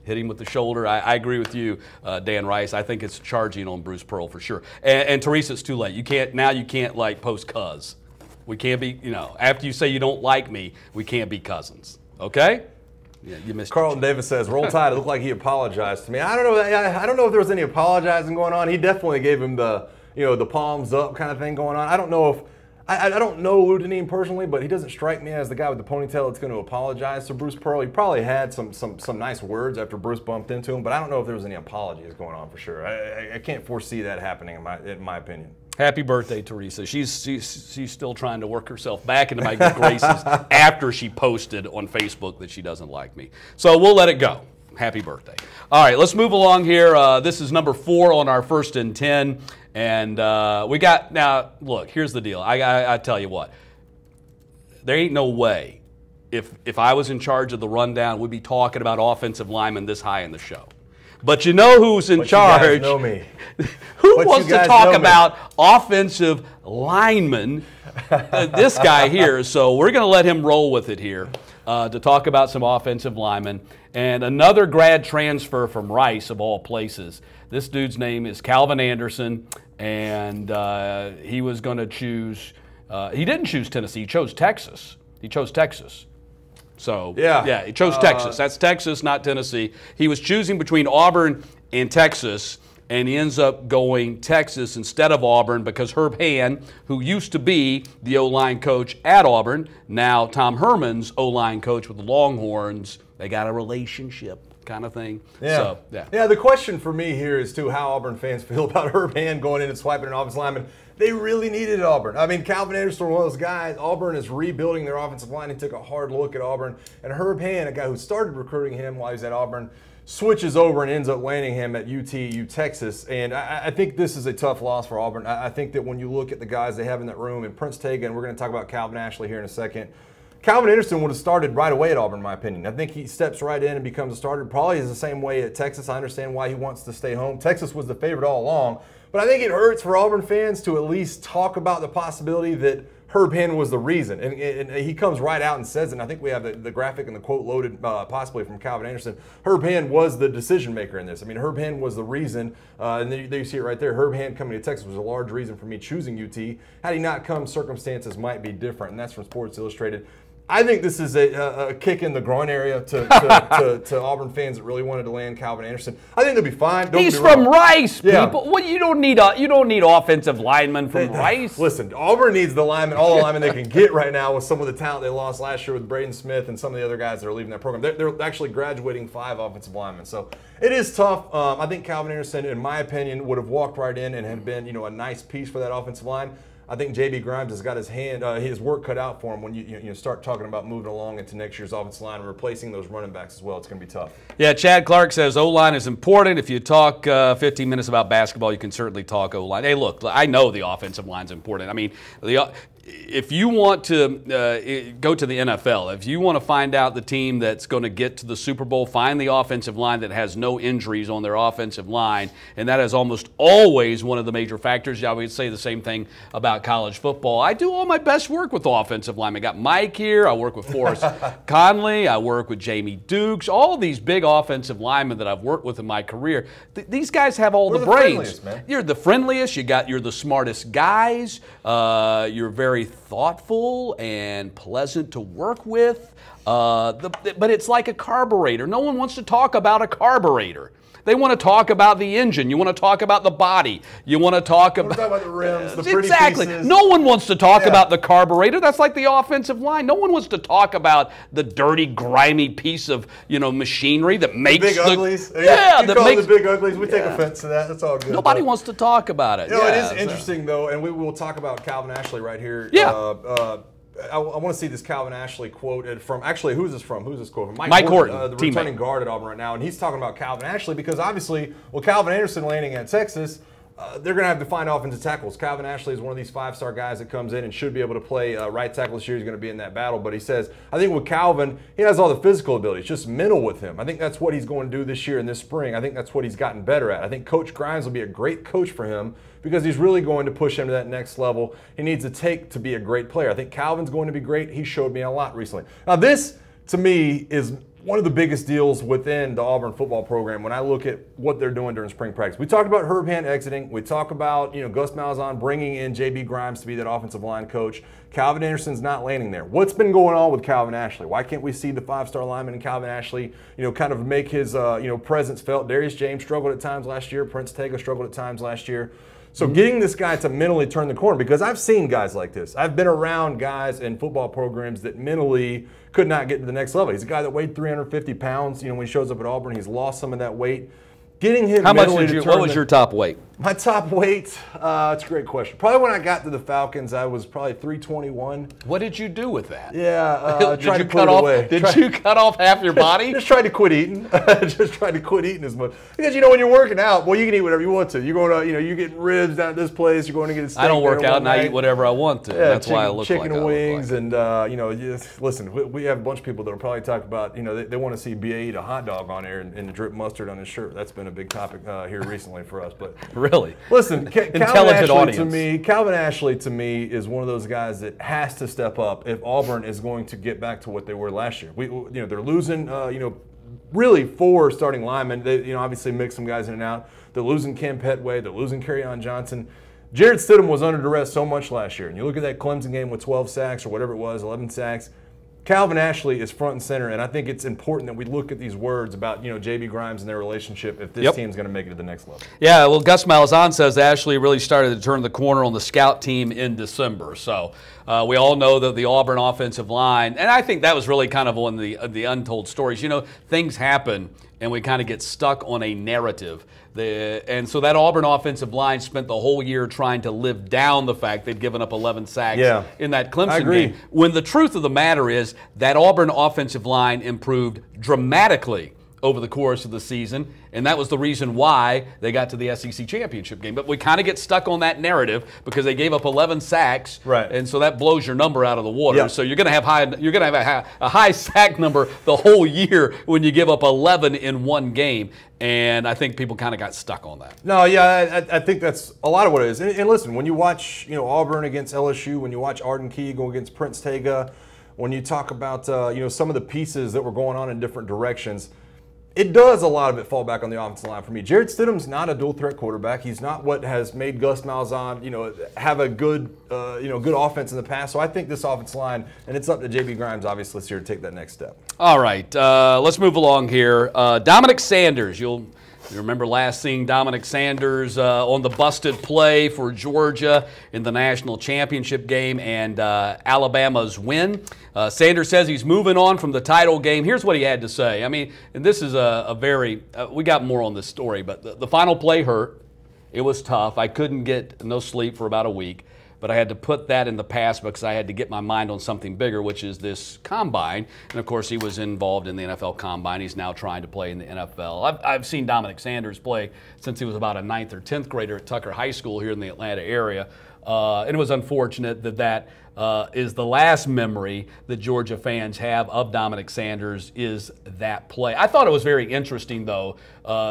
Hit him with the shoulder. I agree with you, Dan Rice. I think it's charging on Bruce Pearl for sure. And Teresa, it's too late. You can't like post cuz. We can't be, after you say you don't like me, we can't be cousins. Okay? Yeah, you missed. Carlton Davis says, "Roll Tide." It looked like he apologized to me. I don't know. I don't know if there was any apologizing going on. He definitely gave him the, the palms up kind of thing going on. I don't know if. I don't know Lou Dineen personally, but he doesn't strike me as the guy with the ponytail that's going to apologize to Bruce Pearl. He probably had some nice words after Bruce bumped into him, but I don't know if there was any apologies going on for sure. I can't foresee that happening in my opinion. Happy birthday, Teresa. She's still trying to work herself back into my good graces after she posted on Facebook that she doesn't like me. So we'll let it go. Happy birthday. All right, let's move along here. This is number 4 on our 1st and 10. And we got, now, look, here's the deal. I tell you what, there ain't no way if I was in charge of the rundown, we'd be talking about offensive linemen this high in the show. But you know who's in charge? You guys know me. Who wants to talk about offensive linemen? This guy here. So we're going to let him roll with it here to talk about some offensive linemen. And another grad transfer from Rice, of all places. This dude's name is Calvin Anderson, and he was going to choose he didn't choose Tennessee. He chose Texas. So, yeah, he chose Texas. That's Texas, not Tennessee. He was choosing between Auburn and Texas, and he ends up going Texas instead of Auburn because Herb Hand, who used to be the O-line coach at Auburn, now Tom Herman's O-line coach with the Longhorns, they got a relationship kind of thing. Yeah. So, yeah, the question for me here is, too, how Auburn fans feel about Herb Hand going in and swiping an offensive lineman. They really needed Auburn. I mean, Calvin Anderson was one of those guys. Auburn is rebuilding their offensive line. He took a hard look at Auburn. And Herb Hand, a guy who started recruiting him while he was at Auburn, switches over and ends up landing him at UT Texas. And I think this is a tough loss for Auburn. I think that when you look at the guys they have in that room, and Prince Tega, and we're going to talk about Calvin Ashley here in a second, Calvin Anderson would have started right away at Auburn, in my opinion. I think he steps right in and becomes a starter. Probably is the same way at Texas. I understand why he wants to stay home. Texas was the favorite all along. But I think it hurts for Auburn fans to at least talk about the possibility that Herb Hand was the reason. And he comes right out and says it. And I think we have the graphic and the quote loaded possibly from Calvin Anderson. Herb Hand was the decision maker in this. I mean, Herb Hand was the reason. And there you see it right there. Herb Hand coming to Texas was a large reason for me choosing UT. Had he not come, circumstances might be different. And that's from Sports Illustrated. I think this is a kick in the groin area to Auburn fans that really wanted to land Calvin Anderson. I think they'll be fine. He's from Rice, people. Well, you don't need offensive linemen from Rice. Listen, Auburn needs the linemen, all the linemen they can get right now with some of the talent they lost last year with Braden Smith and some of the other guys that are leaving that program. They're actually graduating 5 offensive linemen, so it is tough. I think Calvin Anderson, in my opinion, would have walked right in and had been a nice piece for that offensive line. I think J.B. Grimes has got his work cut out for him when you start talking about moving along into next year's offensive line and replacing those running backs as well. It's going to be tough. Yeah, Chad Clark says O-line is important. If you talk 15 minutes about basketball, you can certainly talk O-line. Hey, look, I know the offensive line is important. I mean, if you want to go to the NFL, if you want to find out the team that's going to get to the Super Bowl, find the offensive line that has no injuries on their offensive line, and that is almost always one of the major factors. I would say the same thing about college football. I do all my best work with offensive linemen. I got Mike here. I work with Forrest Conley. I work with Jamie Dukes. All these big offensive linemen that I've worked with in my career. These guys have all the brains. Man. You're the friendliest. You're the smartest guys. You're very thoughtful and pleasant to work with, but it's like a carburetor. No one wants to talk about a carburetor. They want to talk about the engine. You want to talk about the body. You want to talk about the rims, the pretty exactly. pieces. No one wants to talk about the carburetor. That's like the offensive line. No one wants to talk about the dirty, grimy piece of machinery that makes the big uglies. Yeah, you call the big uglies. We take offense to that. That's all good. Nobody wants to talk about it. It is interesting though, and we will talk about Calvin Ashley right here. Yeah. I want to see this Calvin Ashley quote from, actually, who's this from? Who's this quote from? Mike Horton, the returning guard at Auburn right now. And he's talking about Calvin Ashley because obviously, Calvin Anderson landing at Texas, they're going to have to find offensive tackles. Calvin Ashley is one of these 5-star guys that comes in and should be able to play right tackle this year. He's going to be in that battle. But he says, I think with Calvin, he has all the physical ability. It's just mental with him. I think that's what he's going to do this year and this spring. I think that's what he's gotten better at. I think Coach Grimes will be a great coach for him because he's really going to push him to that next level. He needs a take to be a great player. I think Calvin's going to be great. He showed me a lot recently. Now this, to me, is one of the biggest deals within the Auburn football program when I look at what they're doing during spring practice. We talked about Herb Hand exiting. We talk about Gus Malzahn bringing in J.B. Grimes to be that offensive line coach. Calvin Anderson's not landing there. What's been going on with Calvin Ashley? Why can't we see the 5-star lineman in Calvin Ashley, kind of make his presence felt? Darius James struggled at times last year. Prince Tega struggled at times last year. So getting this guy to mentally turn the corner, because I've seen guys like this. I've been around guys in football programs that mentally could not get to the next level. He's a guy that weighed 350 pounds. When he shows up at Auburn, he's lost some of that weight. Getting him what was your top weight? My top weight, it's a great question. Probably when I got to the Falcons, I was probably 321. What did you do with that? Yeah, did you cut off half your body? Just tried to quit eating. Just tried to quit eating as much. Because when you're working out, you can eat whatever you want to. You're going to, you're getting ribs down at this place. You're going to get a steak. I don't work out and I eat whatever I want to. That's why I look like chicken wings and listen, we have a bunch of people that will probably talk about they want to see BA eat a hot dog on there and drip mustard on his shirt. That's been a big topic here recently for us. But really, listen, intelligent audience. Calvin Ashley to me is one of those guys that has to step up if Auburn is going to get back to what they were last year. They're losing really 4 starting linemen. They obviously mix some guys in and out. They're losing Cam Petway. They're losing Kerryon Johnson. Jared Stidham was under duress so much last year. And you look at that Clemson game with 12 sacks or whatever it was, 11 sacks. Calvin Ashley is front and center, and I think it's important that we look at these words about J.B. Grimes and their relationship if this team's going to make it to the next level. Yeah, well, Gus Malzahn says Ashley really started to turn the corner on the scout team in December. So we all know that the Auburn offensive line, and I think that was really kind of one of the untold stories. Things happen, and we kind of get stuck on a narrative. And so that Auburn offensive line spent the whole year trying to live down the fact they'd given up 11 sacks in that Clemson game. When the truth of the matter is that Auburn offensive line improved dramatically over the course of the season, and that was the reason why they got to the SEC championship game. But we kind of get stuck on that narrative because they gave up 11 sacks, and so that blows your number out of the water. So you're going to have a high sack number the whole year when you give up 11 in one game. And I think people kind of got stuck on that. No, yeah, I think that's a lot of what it is. And listen, when you watch Auburn against LSU, when you watch Arden Key go against Prince Tega, when you talk about some of the pieces that were going on in different directions, it does a lot of it fall back on the offensive line for me. Jarrett Stidham's not a dual threat quarterback. He's not what has made Gus Malzahn, have a good, good offense in the past. So I think this offensive line, and it's up to JB Grimes, obviously, this year to take that next step. All right, let's move along here. Dominic Sanders, you remember last seeing Dominic Sanders on the busted play for Georgia in the national championship game and Alabama's win. Sanders says he's moving on from the title game. Here's what he had to say. I mean, and this is a very, we got more on this story, but the final play hurt. It was tough. I couldn't get no sleep for about a week. But I had to put that in the past because I had to get my mind on something bigger, which is this combine. And, of course, he was involved in the NFL combine. He's now trying to play in the NFL. I've seen Dominic Sanders play since he was about a 9th or 10th grader at Tucker High School here in the Atlanta area. And it was unfortunate that is the last memory that Georgia fans have of Dominic Sanders is that play. I thought it was very interesting, though.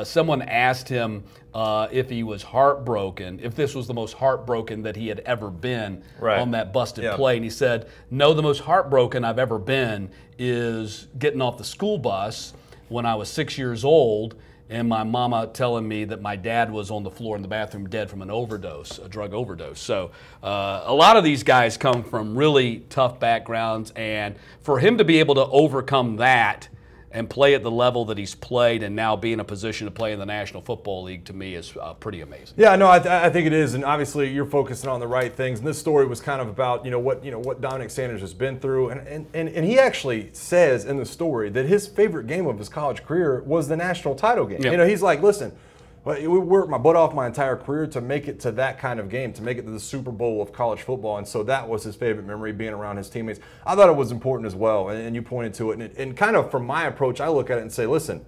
Someone asked him if he was heartbroken, if this was the most heartbroken that he had ever been on that busted play. And he said, no, the most heartbroken I've ever been is getting off the school bus when I was 6 years old and my mama telling me that my dad was on the floor in the bathroom dead from an overdose, a drug overdose. So a lot of these guys come from really tough backgrounds, and for him to be able to overcome that and play at the level that he's played and now be in a position to play in the National Football League, to me, is pretty amazing. Yeah, no, I think it is, and obviously you're focusing on the right things. And this story was kind of about what Dominic Sanders has been through, and he actually says in the story that his favorite game of his college career was the national title game. Yep. He's like, listen, we worked my butt off my entire career to make it to that kind of game, to make it to the Super Bowl of college football. And so that was his favorite memory, being around his teammates. I thought it was important as well, and you pointed to it. And kind of from my approach, I look at it and say, listen,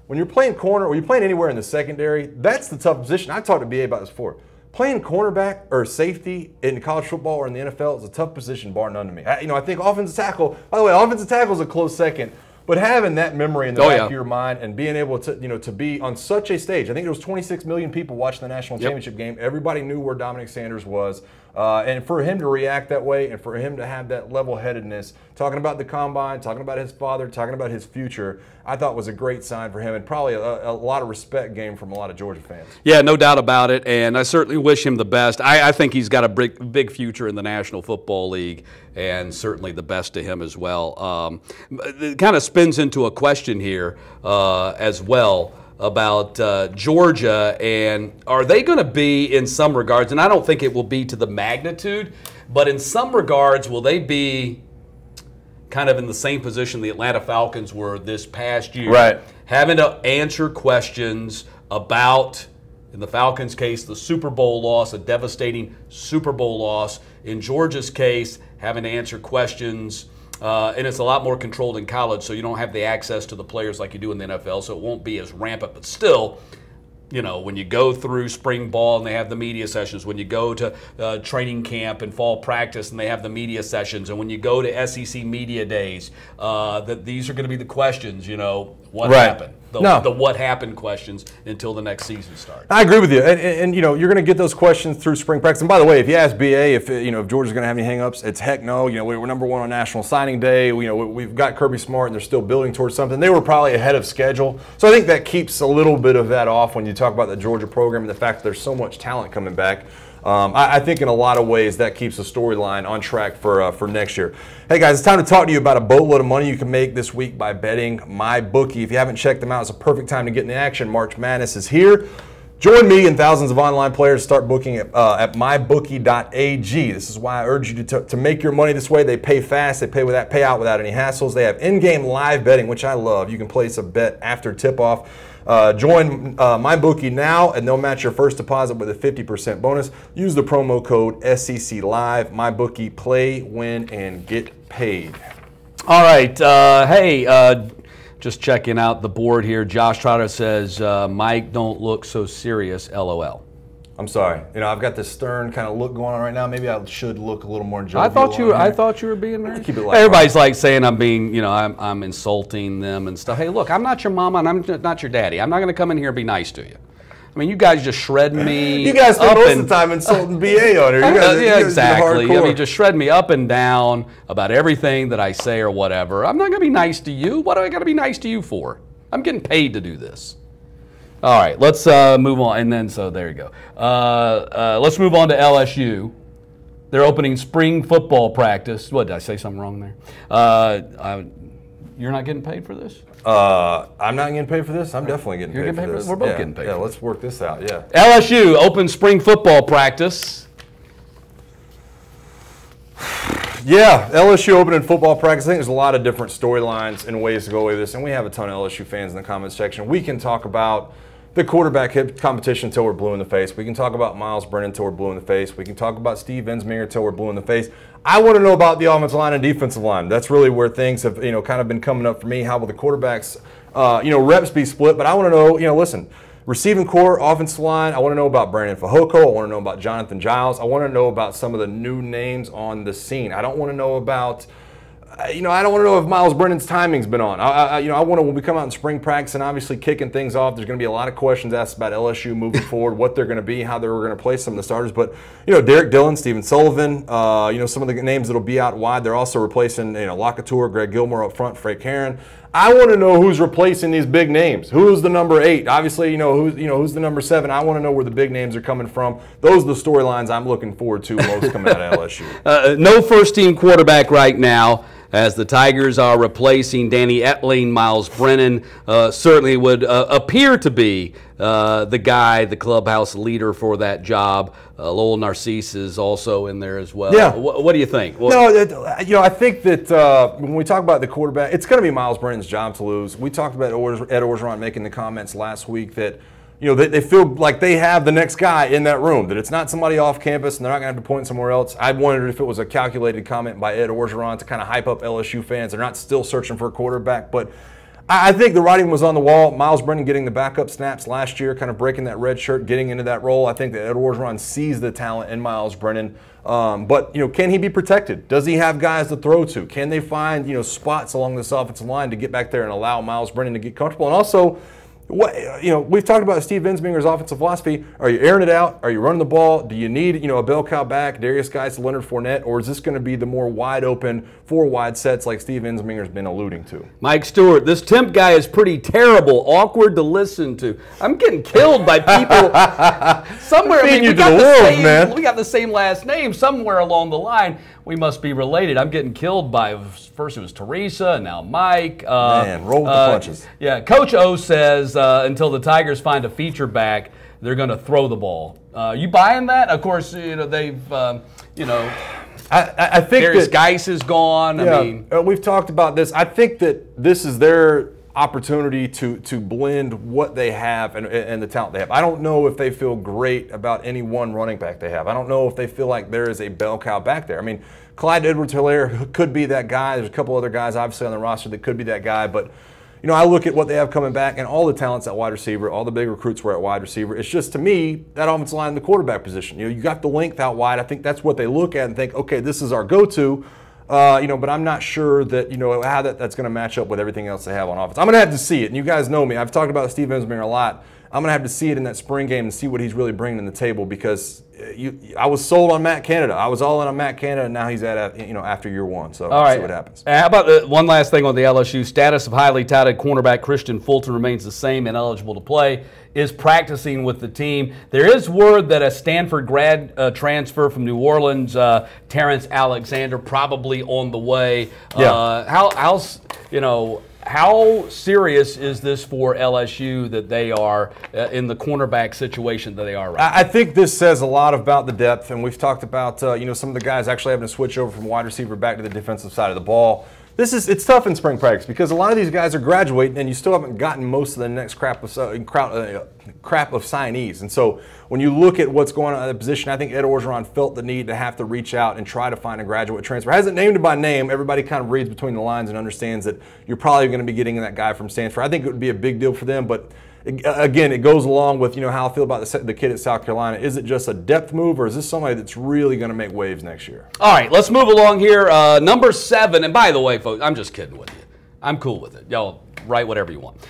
when you're playing corner or you're playing anywhere in the secondary, that's the tough position. I talked to BA about this before. Playing cornerback or safety in college football or in the NFL is a tough position, bar none to me. I think offensive tackle, by the way, offensive tackle is a close second. But having that memory in the back of your mind and being able to, to be on such a stage, I think there was 26 million people watching the national championship game. Everybody knew where Dominic Sanders was. And for him to react that way and for him to have that level-headedness, talking about the combine, talking about his father, talking about his future, I thought was a great sign for him and probably a lot of respect gained from a lot of Georgia fans. Yeah, no doubt about it, and I certainly wish him the best. I think he's got a big future in the National Football League, and certainly the best to him as well. It kind of spins into a question here as well about Georgia, and are they going to be, in some regards, and I don't think it will be to the magnitude, but in some regards, will they be kind of in the same position the Atlanta Falcons were this past year? Right. Having to answer questions about, in the Falcons' case, the Super Bowl loss, a devastating Super Bowl loss. In Georgia's case, having to answer questions. And it's a lot more controlled in college, so you don't have the access to the players like you do in the NFL, so it won't be as rampant. But still, when you go through spring ball and they have the media sessions, when you go to training camp and fall practice and they have the media sessions, and when you go to SEC media days, that these are going to be the questions, what happened? The what happened questions until the next season starts. I agree with you, and you're going to get those questions through spring practice. And by the way, if you ask BA if Georgia's going to have any hangups, it's heck no. We're number one on National Signing Day. We've got Kirby Smart, and they're still building towards something. They were probably ahead of schedule, so I think that keeps a little bit of that off when you talk about the Georgia program and the fact that there's so much talent coming back. I think in a lot of ways that keeps the storyline on track for next year. Hey guys, it's time to talk to you about a boatload of money you can make this week by betting MyBookie. If you haven't checked them out, it's a perfect time to get in the action. March Madness is here. Join me and thousands of online players start booking at mybookie.ag. This is why I urge you to make your money this way. They pay fast. They pay out without any hassles. They have in-game live betting, which I love. You can place a bet after tip-off. Join MyBookie now, and they'll match your first deposit with a 50% bonus. Use the promo code SECLive. MyBookie, play, win, and get paid. All right. Just checking out the board here. Josh Trotter says, Mike, don't look so serious, LOL. I'm sorry. I've got this stern kind of look going on right now. Maybe I should look a little more jovial. I thought you were being very. Keep it light. Everybody's like saying I'm being, I'm insulting them and stuff. Hey, look, I'm not your mama and I'm not your daddy. I'm not going to come in here and be nice to you. I mean, you guys just shred me. You guys spend most of the time insulting BA on here. Yeah, exactly. I mean, just shred me up and down about everything that I say or whatever. I'm not going to be nice to you. What do I got to be nice to you for? I'm getting paid to do this. All right, let's move on. And then, so there you go. Let's move on to LSU. They're opening spring football practice. What, did I say something wrong there? You're not getting paid for this? I'm not getting paid for this. I'm definitely getting paid for this. We're both getting paid. Yeah, let's work this out. Yeah. LSU open spring football practice. Yeah, LSU opening football practice. I think there's a lot of different storylines and ways to go with this, and we have a ton of LSU fans in the comments section. We can talk about the quarterback hit competition until we're blue in the face. We can talk about Miles Brennan until we're blue in the face. We can talk about Steve Ensminger until we're blue in the face. I want to know about the offensive line and defensive line. That's really where things have, kind of been coming up for me. How will the quarterbacks, reps be split? But I want to know, listen, receiving core, offensive line. I want to know about Brandon Fehoko. I want to know about Jonathan Giles. I want to know about some of the new names on the scene. I don't want to know about. I don't want to know if Miles Brennan's timing's been on. I want to, when we come out in spring practice and obviously kicking things off, there's going to be a lot of questions asked about LSU moving forward, what they're going to be, how they're going to play some of the starters. But, Derek Dillon, Steven Sullivan, some of the names that will be out wide. They're also replacing, Locatour, Greg Gilmore up front, Frank Karen. I want to know who's replacing these big names. Who's the number 8? Obviously, who's the number 7. I want to know where the big names are coming from. Those are the storylines I'm looking forward to most coming out of LSU. No first-team quarterback right now, as the Tigers are replacing Danny Etling. Miles Brennan certainly would appear to be the guy, the clubhouse leader for that job. Lowell Narcisse is also in there as well. Yeah. What do you think? I think that when we talk about the quarterback, it's going to be Miles Brennan's job to lose. We talked about Ed Orgeron making the comments last week that they feel like they have the next guy in that room, that it's not somebody off campus and they're not going to have to point somewhere else. I wondered if it was a calculated comment by Ed Orgeron to kind of hype up LSU fans. They're not still searching for a quarterback, but I think the writing was on the wall. Miles Brennan getting the backup snaps last year, kind of breaking that red shirt, getting into that role. I think that Ed Orgeron sees the talent in Miles Brennan. But can he be protected? Does he have guys to throw to? Can they find, spots along this offensive line to get back there and allow Miles Brennan to get comfortable? And also, we've talked about Steve Ensminger's offensive philosophy. Are you airing it out? Are you running the ball? Do you need, a bell cow back, Darius Geis, Leonard Fournette, or is this going to be the more wide open, 4 wide sets like Steve Ensminger's been alluding to? Mike Stewart, this Temp guy is pretty terrible, awkward to listen to. I'm getting killed by people somewhere. We got the same last name somewhere along the line. We must be related. I'm getting killed by, first it was Teresa, and now Mike. Roll with the punches. Yeah, Coach O says until the Tigers find a feature back, they're going to throw the ball. You buying that? Of course, they've, I think Darius Geis is gone. Yeah, we've talked about this. I think that this is their opportunity to blend what they have and the talent they have. I don't know if they feel great about any one running back they have. I don't know if they feel like there is a bell cow back there. Clyde Edwards-Helaire could be that guy. There's a couple other guys obviously on the roster that could be that guy, but I look at what they have coming back and all the talents at wide receiver, all the big recruits were at wide receiver. It's just, to me, that offensive line, the quarterback position. You got the length out wide. I think that's what they look at and think, okay, this is our go-to. But I'm not sure that, how that's going to match up with everything else they have on offense. I'm going to have to see it. And you guys know me. I've talked about Steve Ensminger a lot. I'm going to have to see it in that spring game and see what he's really bringing to the table, because I was sold on Matt Canada. I was all in on Matt Canada, and now he's after year 1. So all right. See what happens. How about one last thing on the LSU status of highly touted cornerback Christian Fulton remains the same and eligible to play, is practicing with the team. There is word that a Stanford grad transfer from New Orleans, Terrence Alexander, probably on the way. Yeah. How serious is this for LSU that they are in the cornerback situation that they are right now? I think this says a lot about the depth, and we've talked about some of the guys actually having to switch over from wide receiver back to the defensive side of the ball. It's tough in spring practice because a lot of these guys are graduating and you still haven't gotten most of the next crap of signees. And so when you look at what's going on in the position, I think Ed Orgeron felt the need to have to reach out and try to find a graduate transfer. Hasn't named it by name. Everybody kind of reads between the lines and understands that you're probably going to be getting that guy from Stanford. I think it would be a big deal for them, but again, it goes along with how I feel about the kid at South Carolina. Is it just a depth move, or is this somebody that's really going to make waves next year? All right, let's move along here. Number 7, and by the way, folks, I'm just kidding with you. I'm cool with it. Y'all write whatever you want.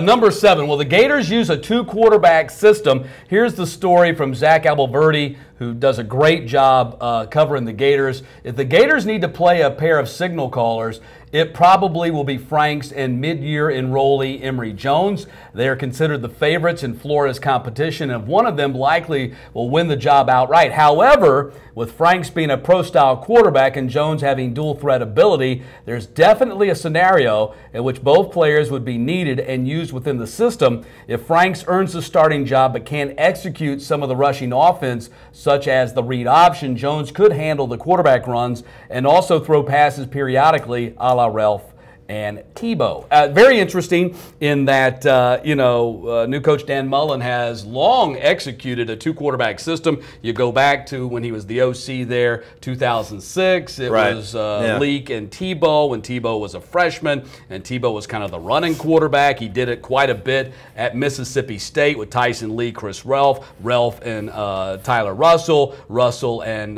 Number 7, will the Gators use a 2-quarterback system? Here's the story from Zach Abolverdi, who does a great job covering the Gators. If the Gators need to play a pair of signal callers, it probably will be Franks and mid-year enrollee Emory Jones. They are considered the favorites in Florida's competition, and one of them likely will win the job outright. However, with Franks being a pro-style quarterback and Jones having dual-threat ability, there's definitely a scenario in which both players would be needed and used within the system. If Franks earns the starting job but can't execute some of the rushing offense, such as the read option, Jones could handle the quarterback runs and also throw passes periodically, a la Ralph and Tebow. Very interesting in that, new coach Dan Mullen has long executed a two-quarterback system. You go back to when he was the OC there, 2006. It was Leak and Tebow when Tebow was a freshman, and Tebow was kind of the running quarterback. He did it quite a bit at Mississippi State with Tyson Lee, Chris Ralph and Tyler Russell and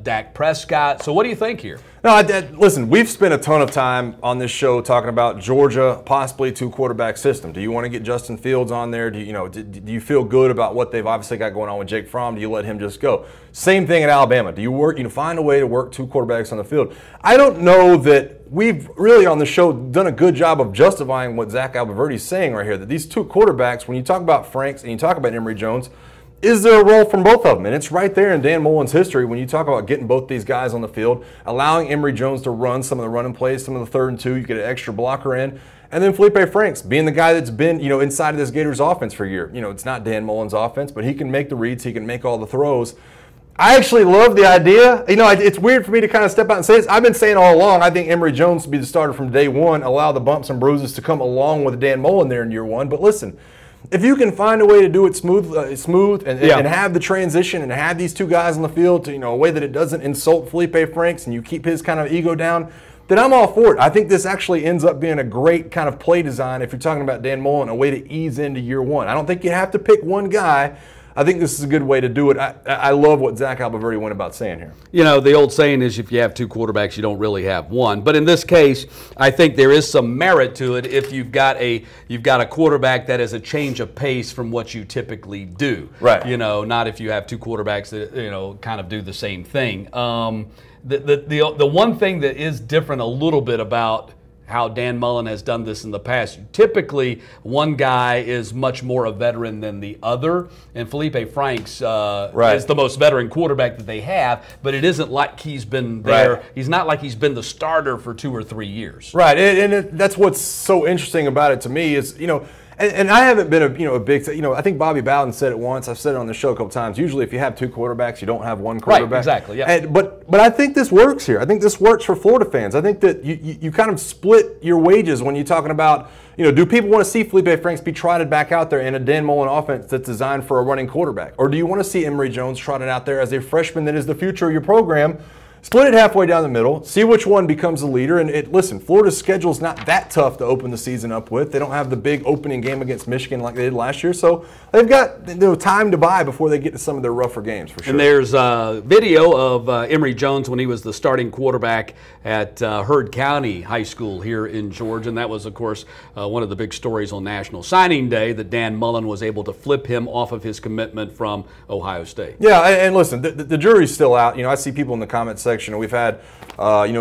Dak Prescott. So what do you think here? No, listen, we've spent a ton of time on this show talking about Georgia, possibly two-quarterback system. Do you want to get Justin Fields on there? Do you feel good about what they've obviously got going on with Jake Fromm? Do you let him just go? Same thing at Alabama. Do you find a way to work two quarterbacks on the field? I don't know that we've really on the show done a good job of justifying what Zach Alberverdi is saying right here, that these two quarterbacks, when you talk about Franks and you talk about Emory Jones, is there a role from both of them? And it's right there in Dan Mullen's history when you talk about getting both these guys on the field, allowing Emory Jones to run some of the running plays, some of the 3rd and 2, you get an extra blocker in, and then Felipe Franks being the guy that's been, inside of this Gators offense for a year. It's not Dan Mullen's offense, but he can make the reads, he can make all the throws. I actually love the idea. It's weird for me to kind of step out and say this. I've been saying all along, I think Emory Jones will be the starter from day one, allow the bumps and bruises to come along with Dan Mullen there in year one. But listen, if you can find a way to do it smooth and have the transition and have these two guys on the field to, a way that it doesn't insult Felipe Franks and you keep his kind of ego down, then I'm all for it. I think this actually ends up being a great kind of play design if you're talking about Dan Mullen, a way to ease into year one. I don't think you have to pick one guy. I think this is a good way to do it. I love what Zach Alberverdi went about saying here. The old saying is if you have two quarterbacks, you don't really have one. But in this case, I think there is some merit to it if you've got a quarterback that is a change of pace from what you typically do. Right. Not if you have two quarterbacks that kind of do the same thing. The one thing that is different a little bit about how Dan Mullen has done this in the past. Typically, one guy is much more a veteran than the other, and Felipe Franks is the most veteran quarterback that they have, but it isn't like he's been there. Right. He's not like he's been the starter for 2 or 3 years. Right, and that's what's so interesting about it to me is, and I haven't been a big, I think Bobby Bowden said it once. I've said it on the show a couple times. Usually if you have two quarterbacks, you don't have one quarterback. Right, exactly, yeah. But I think this works here. I think this works for Florida fans. I think that you kind of split your wages when you're talking about, do people want to see Felipe Franks be trotted back out there in a Dan Mullen offense that's designed for a running quarterback? Or do you want to see Emory Jones trotted out there as a freshman that is the future of your program? Split it halfway down the middle, see which one becomes the leader. And listen, Florida's schedule is not that tough to open the season up with. They don't have the big opening game against Michigan like they did last year. So they've got time to buy before they get to some of their rougher games, for sure. And there's a video of Emory Jones when he was the starting quarterback at Heard County High School here in Georgia. And that was, of course, one of the big stories on National Signing Day, that Dan Mullen was able to flip him off of his commitment from Ohio State. Yeah, and listen, the jury's still out. I see people in the comment section. We've had,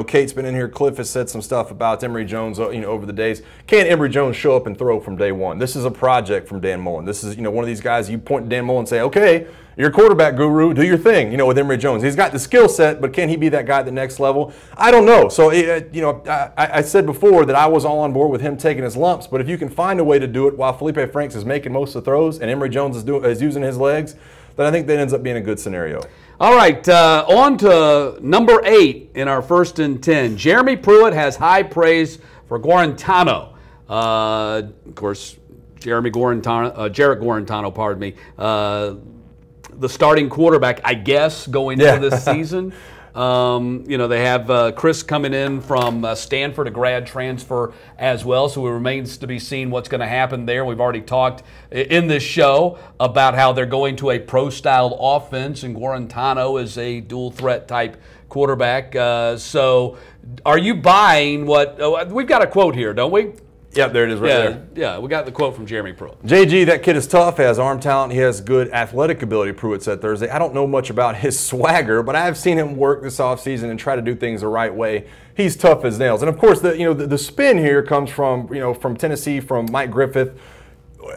Kate's been in here. Cliff has said some stuff about Emory Jones, over the days. Can Emory Jones show up and throw from day one? This is a project from Dan Mullen. This is, one of these guys you point to Dan Mullen and say, okay, you're a quarterback guru, do your thing, with Emory Jones. He's got the skill set, but can he be that guy at the next level? I don't know. So, I said before that I was all on board with him taking his lumps, but if you can find a way to do it while Felipe Franks is making most of the throws and Emory Jones is using his legs, then I think that ends up being a good scenario. All right, on to number 8 in our 1st and 10. Jeremy Pruitt has high praise for Guarantano. Of course, Jarrett Guarantano, pardon me, the starting quarterback, I guess, going into this season. They have Chris coming in from Stanford, a grad transfer as well, so it remains to be seen what's going to happen there. We've already talked in this show about how they're going to a pro-styled offense, and Guarantano is a dual-threat type quarterback. So are you buying what we've got a quote here, don't we? Yep, there it is right there. Yeah, we got the quote from Jeremy Pruitt. JG, that kid is tough, has arm talent, he has good athletic ability, Pruitt said Thursday. I don't know much about his swagger, but I have seen him work this offseason and try to do things the right way. He's tough as nails. And of course, the spin here comes from, from Tennessee, from Mike Griffith.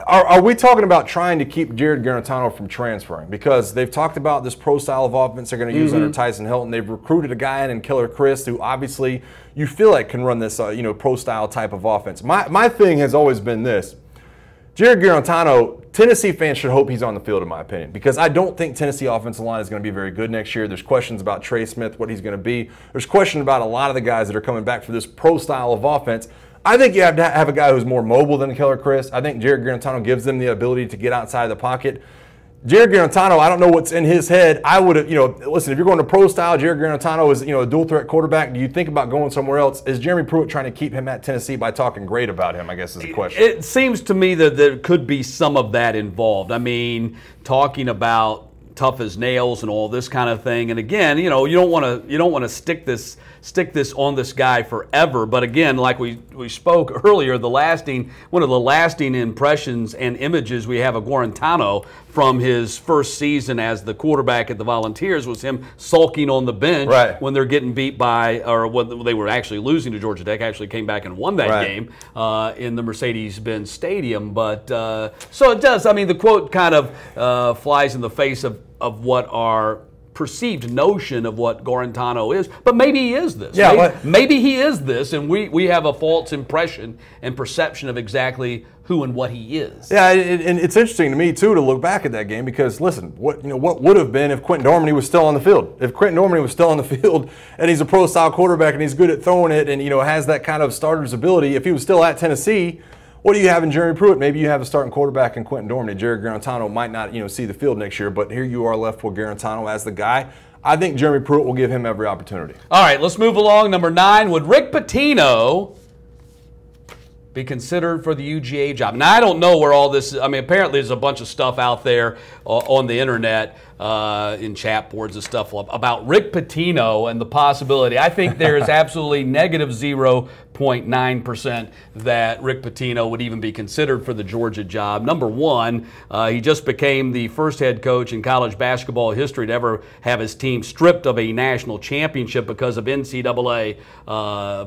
Are we talking about trying to keep Jared Garantano from transferring? Because they've talked about this pro style of offense they're going to use under Tyson Hilton. They've recruited a guy in Killer Chris, who obviously you feel like can run this, pro style type of offense. My thing has always been this: Jared Garantano, Tennessee fans should hope he's on the field, in my opinion, because I don't think Tennessee offensive line is going to be very good next year. There's questions about Trey Smith, what he's going to be. There's questions about a lot of the guys that are coming back for this pro style of offense. I think you have to have a guy who's more mobile than Killer Chris. I think Jared Garantano gives them the ability to get outside of the pocket. Jared Garantano, I don't know what's in his head. I would have, listen, if you're going to pro style, Jared Garantano is, a dual threat quarterback. Do you think about going somewhere else? Is Jeremy Pruitt trying to keep him at Tennessee by talking great about him, I guess is the question. It seems to me that there could be some of that involved. I mean, talking about tough as nails and all this kind of thing. And again, you don't want to stick this on this guy forever. But again, like we spoke earlier, one of the lasting impressions and images we have of Guarantano from his first season as the quarterback at the Volunteers was him sulking on the bench when they're getting beat by, or when they were actually losing to Georgia Tech. Actually came back and won that game in the Mercedes-Benz Stadium. But so it does. I mean, the quote kind of flies in the face of what our perceived notion of what Guarantano is, but maybe he is this. Yeah, maybe he is this, and we have a false impression and perception of exactly who and what he is. Yeah, and it's interesting to me too to look back at that game, because listen, what would have been if Quentin Dormady was still on the field? If Quentin Dormady was still on the field and he's a pro style quarterback and he's good at throwing it and has that kind of starter's ability, if he was still at Tennessee, what do you have in Jeremy Pruitt? Maybe you have a starting quarterback in Quentin Dormady. Jared Garantano might not, see the field next year, but here you are left with Garantano as the guy. I think Jeremy Pruitt will give him every opportunity. All right, let's move along. Number 9, would Rick Pitino be considered for the UGA job? Now, I don't know where all this is. I mean, apparently there's a bunch of stuff out there on the internet, in chat boards and stuff about Rick Pitino and the possibility. I think there is absolutely negative 0.9% that Rick Pitino would even be considered for the Georgia job. Number one, he just became the first head coach in college basketball history to ever have his team stripped of a national championship because of NCAA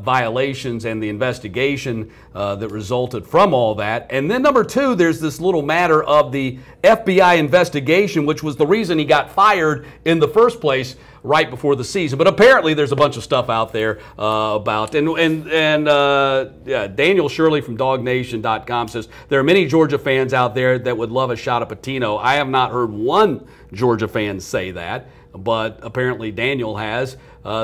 violations and the investigation that resulted from all that. And then number two, there's this little matter of the FBI investigation, which was the reason he got fired in the first place right before the season. But apparently there's a bunch of stuff out there about, Daniel Shirley from DogNation.com says, there are many Georgia fans out there that would love a shot at Pitino. I have not heard one Georgia fan say that, but apparently Daniel has.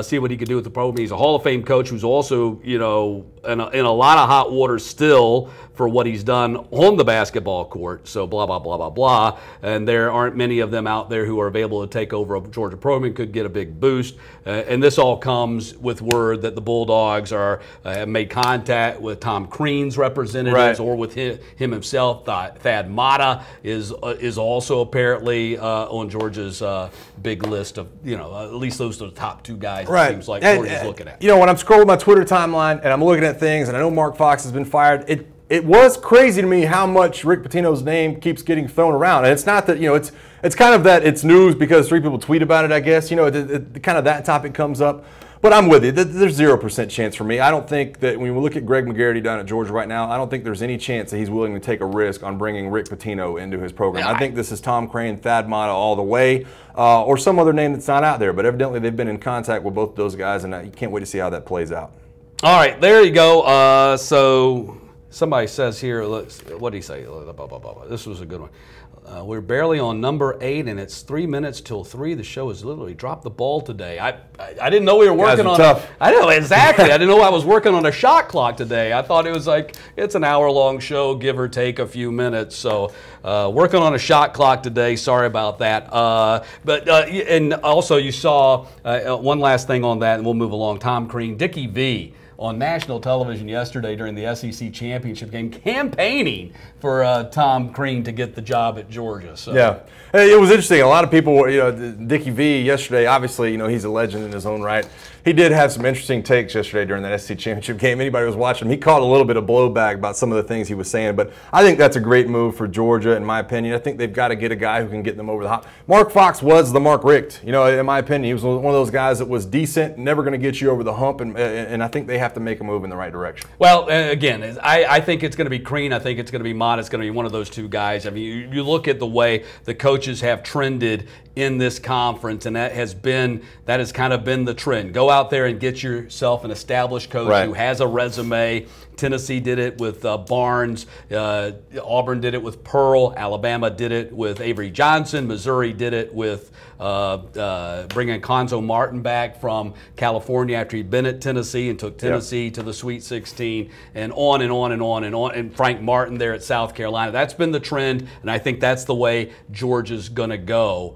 See what he could do with the program. He's a Hall of Fame coach who's also, in a lot of hot water still for what he's done on the basketball court. So blah, blah, blah, blah, blah. And there aren't many of them out there who are available to take over a Georgia program, could get a big boost. And this all comes with word that the Bulldogs have made contact with Tom Crean's representatives or with him himself. Thad Matta is also apparently on Georgia's big list of, at least those are the top two guys it seems like Georgia's looking at. When I'm scrolling my Twitter timeline and I'm looking at things, and I know Mark Fox has been fired, it was crazy to me how much Rick Pitino's name keeps getting thrown around. And it's not that, it's kind of that it's news because 3 people tweet about it, I guess. Kind of that topic comes up. But I'm with you. There's 0% chance for me. I don't think that when we look at Greg McGarity down at Georgia right now, I don't think there's any chance that he's willing to take a risk on bringing Rick Pitino into his program. I think this is Tom Crean, Thad Matta all the way, or some other name that's not out there. But evidently they've been in contact with both of those guys, and you can't wait to see how that plays out. All right, there you go. So somebody says here, what did he say? This was a good one. We're barely on number 8, and it's 3 minutes till 3. The show has literally dropped the ball today. I didn't know we were working on. Tough. I know exactly. I didn't know I was working on a shot clock today. I thought it was like it's an hour-long show, give or take a few minutes. So working on a shot clock today. Sorry about that. And also you saw one last thing on that, and we'll move along. Tom Crean, Dickie V on national television yesterday during the SEC championship game, campaigning for Tom Crean to get the job at Georgia. So. Yeah, it was interesting. A lot of people, Dickie V yesterday, obviously, he's a legend in his own right. He did have some interesting takes yesterday during that SEC championship game. Anybody who was watching him, he caught a little bit of blowback about some of the things he was saying. But I think that's a great move for Georgia, in my opinion. I think they've got to get a guy who can get them over the top. Mark Fox was the Mark Richt, in my opinion. He was one of those guys that was decent, never going to get you over the hump, and I think they have to make a move in the right direction. Well, again, I think it's going to be Crean. I think it's going to be Mott. It's going to be one of those two guys. I mean, you look at the way the coaches have trended in this conference, and that has kind of been the trend. Go out there and get yourself an established coach who has a resume. Tennessee did it with Barnes. Auburn did it with Pearl. Alabama did it with Avery Johnson. Missouri did it with bringing Conzo Martin back from California after he'd been at Tennessee and took Tennessee to the Sweet 16, and on and on and on and on. And Frank Martin there at South Carolina. That's been the trend, and I think that's the way Georgia's going to go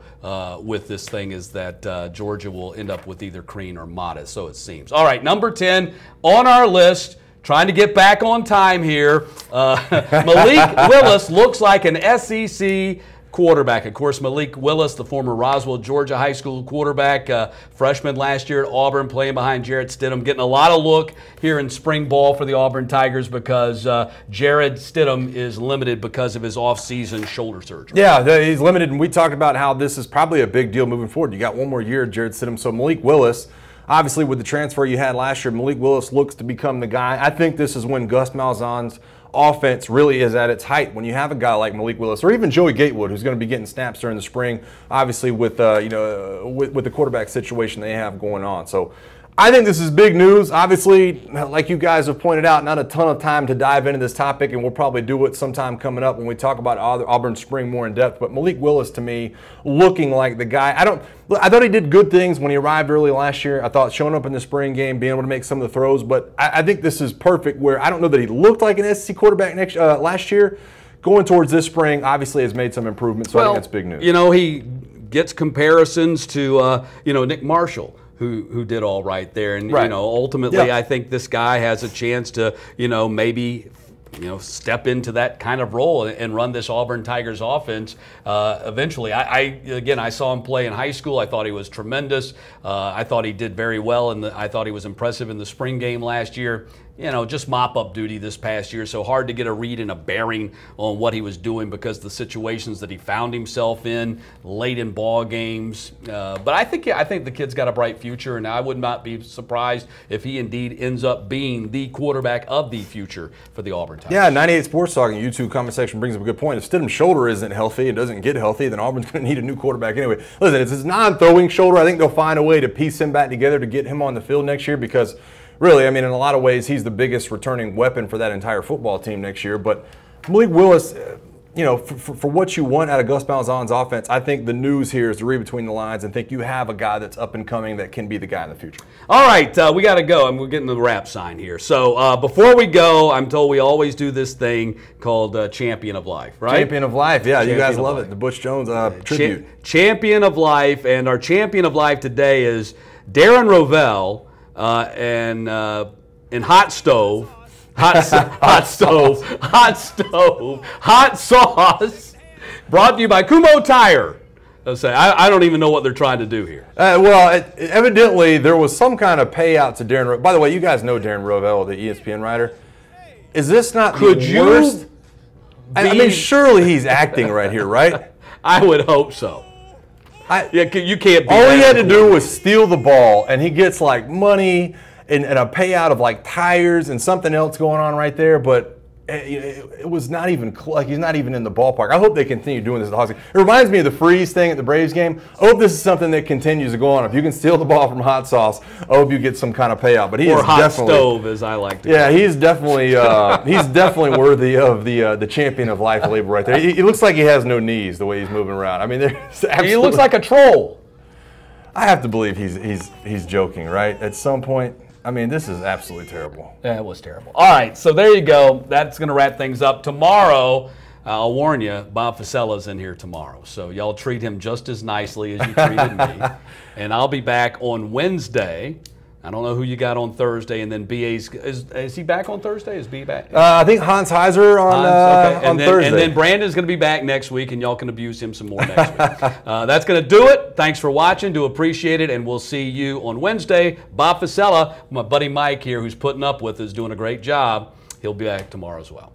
with this thing, is that Georgia will end up with either Crean or Mott, so it seems. All right, number 10 on our list. Trying to get back on time here. Malik Willis looks like an SEC quarterback. Of course, Malik Willis, the former Roswell, Georgia high school quarterback, freshman last year at Auburn, playing behind Jarrett Stidham, getting a lot of look here in spring ball for the Auburn Tigers because Jarrett Stidham is limited because of his off-season shoulder surgery. Yeah, he's limited, and we talked about how this is probably a big deal moving forward. You got one more year, Jarrett Stidham. So Malik Willis, obviously, with the transfer you had last year, Malik Willis looks to become the guy. I think this is when Gus Malzahn's offense really is at its height. When you have a guy like Malik Willis, or even Joey Gatewood, who's going to be getting snaps during the spring, obviously with with the quarterback situation they have going on. So I think this is big news. Obviously, like you guys have pointed out, not a ton of time to dive into this topic, and we'll probably do it sometime coming up when we talk about Auburn spring more in depth. But Malik Willis, to me, looking like the guy. I thought he did good things when he arrived early last year. I thought showing up in the spring game, being able to make some of the throws. But I think this is perfect where I don't know that he looked like an SEC quarterback last year. Going towards this spring, obviously has made some improvements, so I think that's big news. He gets comparisons to, Nick Marshall, who did all right there. And, ultimately I think this guy has a chance to, maybe step into that kind of role and run this Auburn Tigers offense eventually. I saw him play in high school. I thought he was tremendous. I thought he did very well, and I thought he was impressive in the spring game last year. Just mop-up duty this past year, so hard to get a read and a bearing on what he was doing because the situations that he found himself in late in ball games. But I think the kid's got a bright future, and I would not be surprised if he indeed ends up being the quarterback of the future for the Auburn Tigers. Yeah, 98 Sports Talk in YouTube comment section brings up a good point. If Stidham's shoulder isn't healthy and doesn't get healthy, then Auburn's going to need a new quarterback anyway. Listen, it's his non-throwing shoulder. I think they'll find a way to piece him back together to get him on the field next year because really, in a lot of ways, he's the biggest returning weapon for that entire football team next year. But Malik Willis, for what you want out of Gus Malzahn's offense, I think the news here is to read between the lines and think you have a guy that's up and coming that can be the guy in the future. All right, we got to go, and we're getting to the wrap sign here. So before we go, I'm told we always do this thing called Champion of Life, right? Champion of Life, yeah, you guys love it. The Butch Jones tribute. Champion of Life, and our Champion of Life today is Darren Rovell. And hot sauce, brought to you by Kumho Tire. I don't even know what they're trying to do here. Evidently there was some kind of payout to Darren Rovell. By the way, you guys know Darren Rovell, the ESPN writer. Is this not the worst? Surely he's acting right here, right? I would hope so. You can't. All he had to do was steal the ball, and he gets like money and a payout of like tires and something else going on right there. But it was not even like he's not even in the ballpark. I hope they continue doing this at the Hawks game. It reminds me of the freeze thing at the Braves game. I hope this is something that continues to go on. If you can steal the ball from hot sauce, I hope you get some kind of payout. But he is hot definitely stove, as I like to. Yeah, he's definitely worthy of the champion of life label right there. He looks like he has no knees the way he's moving around. He looks like a troll. I have to believe he's joking, right? At some point. This is absolutely terrible. Yeah, it was terrible. All right, so there you go. That's going to wrap things up. Tomorrow, I'll warn you, Bob Facella's in here tomorrow. So y'all treat him just as nicely as you treated me. And I'll be back on Wednesday I don't know who you got on Thursday, and then BA's is he back on Thursday? Is B back? I think Hans Heiser on Thursday. And then Brandon's going to be back next week, and y'all can abuse him some more next week. That's going to do it. Thanks for watching. Do appreciate it, and we'll see you on Wednesday. Bob Fasella, my buddy Mike here, who's putting up with us, doing a great job. He'll be back tomorrow as well.